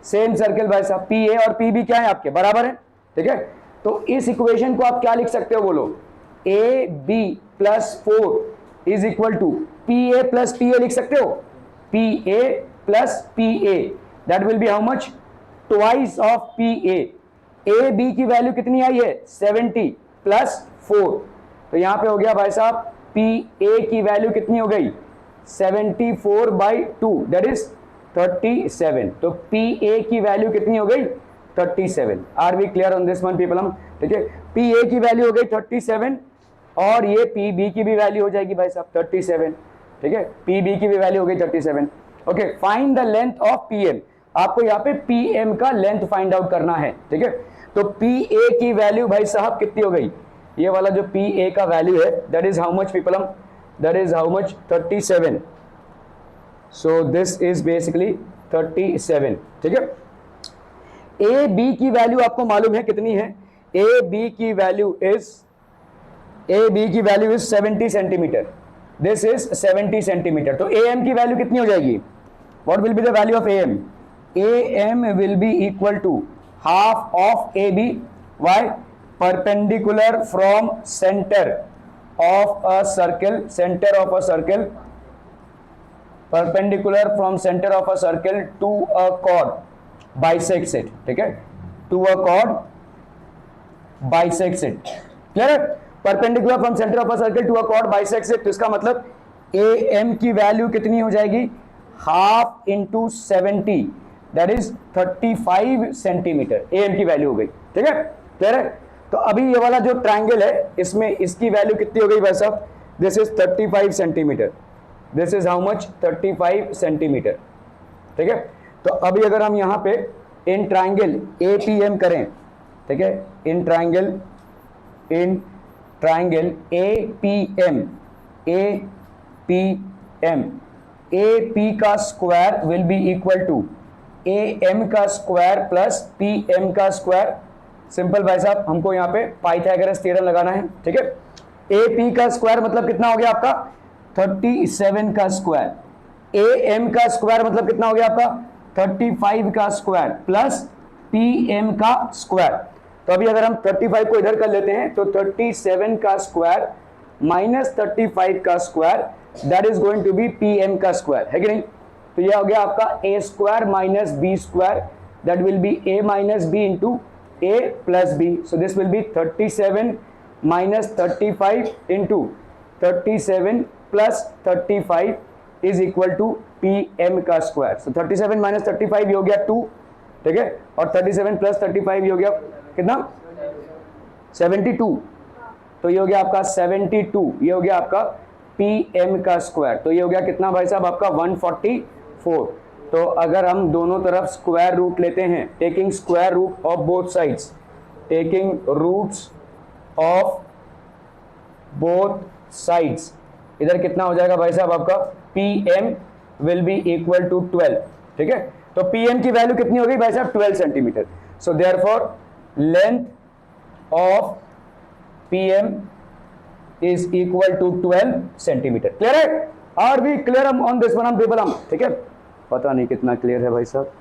same circle भाई साहब, पी ए और पी बी क्या है आपके बराबर है, ठीक है। तो इस इक्वेशन को आप क्या लिख सकते हो, बोलो, A B plus 4 is equal to P A plus P A लिख सकते हो, P A plus P A, that will be how much, twice of P A, A B की वैल्यू कितनी आई है 70 प्लस 4, तो यहां पे हो गया भाई साहब पी ए की वैल्यू कितनी हो गई 74 बाई 2, दैट इज 37, तो पी ए की वैल्यू कितनी हो गई 37। Are we clear on this one people, हम ठीक है, पी ए की वैल्यू हो गई 37 और ये पी बी की भी वैल्यू हो जाएगी भाई साहब 37, ठीक है, पी बी की भी वैल्यू हो गई 37। Okay, find the length of P M, आपको यहाँ पे पी एम का लेंथ फाइंड आउट करना है, ठीक है। तो पी ए की वैल्यू भाई साहब कितनी हो गई, ये वाला जो पी ए का वैल्यू है that is how much people, that is how much 37, so this is basically 37, ठीक है। ए बी की वैल्यू आपको मालूम है कितनी है, ए बी की value is 70 centimetre, this is 70 centimetre, तो ए एम की वैल्यू कितनी हो जाएगी, what will be the value of A M, A M will be equal to half of A B, why, perpendicular from centre of a circle, centre of a circle perpendicular from centre of a circle to a chord bisects it, ठीक है, to a chord bisects it, clear है? Perpendicular from centre of a circle to a chord bisects it, तो इसका मतलब A M की value कितनी हो जाएगी, half into 70, that is 35 centimetre A M की वैल्यू हो गई, ठीक है, क्लियर है? तो अभी ये वाला जो ट्रायंगल है इसमें इसकी वैल्यू कितनी हो गई भाई साहब, this is 35 centimetre, this is how much, 35 centimetre, ठीक है? तो अभी अगर हम यहाँ पे in triangle A P M करें, ठीक है, in triangle A P M का square will be equal to A M का स्क्वायर प्लस पी एम का स्क्वायर। सिंपल भाई साहब, हमको यहाँ पे पाइथागोरस थ्योरम लगाना है, ठीक है? ए पी का स्क्वायर मतलब कितना हो गया आपका, 37 का स्क्वायर, ए एम का स्क्वायर मतलब कितना हो गया आपका, 35 का स्क्वायर प्लस पी एम का स्क्वायर। तो अभी अगर हम 35 को इधर कर लेते हैं तो 37 का स्क्वायर माइनस 35 का square, that is going to be P M का स्क्वायर, है कि नहीं? तो ये हो गया आपका A square minus B square, that will be A minus B into A plus B, so this will be 37 minus 35 into 37 plus 35 is equal to P M का स्क्वायर। सो 37 माइनस 35 ये हो गया 2, ठीक है, और 37 प्लस 35 ये हो गया कितना, 72, तो ये हो गया आपका 72, ये हो गया आपका पी एम का स्क्वायर। तो ये हो गया कितना भाई साहब आपका 144। तो अगर हम दोनों तरफ स्क्वायर रूट लेते हैं, taking square root of both sides, taking roots of both sides, इधर कितना हो जाएगा भाई साहब आपका, P M will be equal to 12, ठीक है? तो पी एम की वैल्यू कितनी हो गई भाई साहब, 12 centimetre. So therefore length of P M is equal to 12 centimetre. Clear है? Are we clear on this one, hmm, ठीक है? पता नहीं कितना क्लियर है भाई साहब।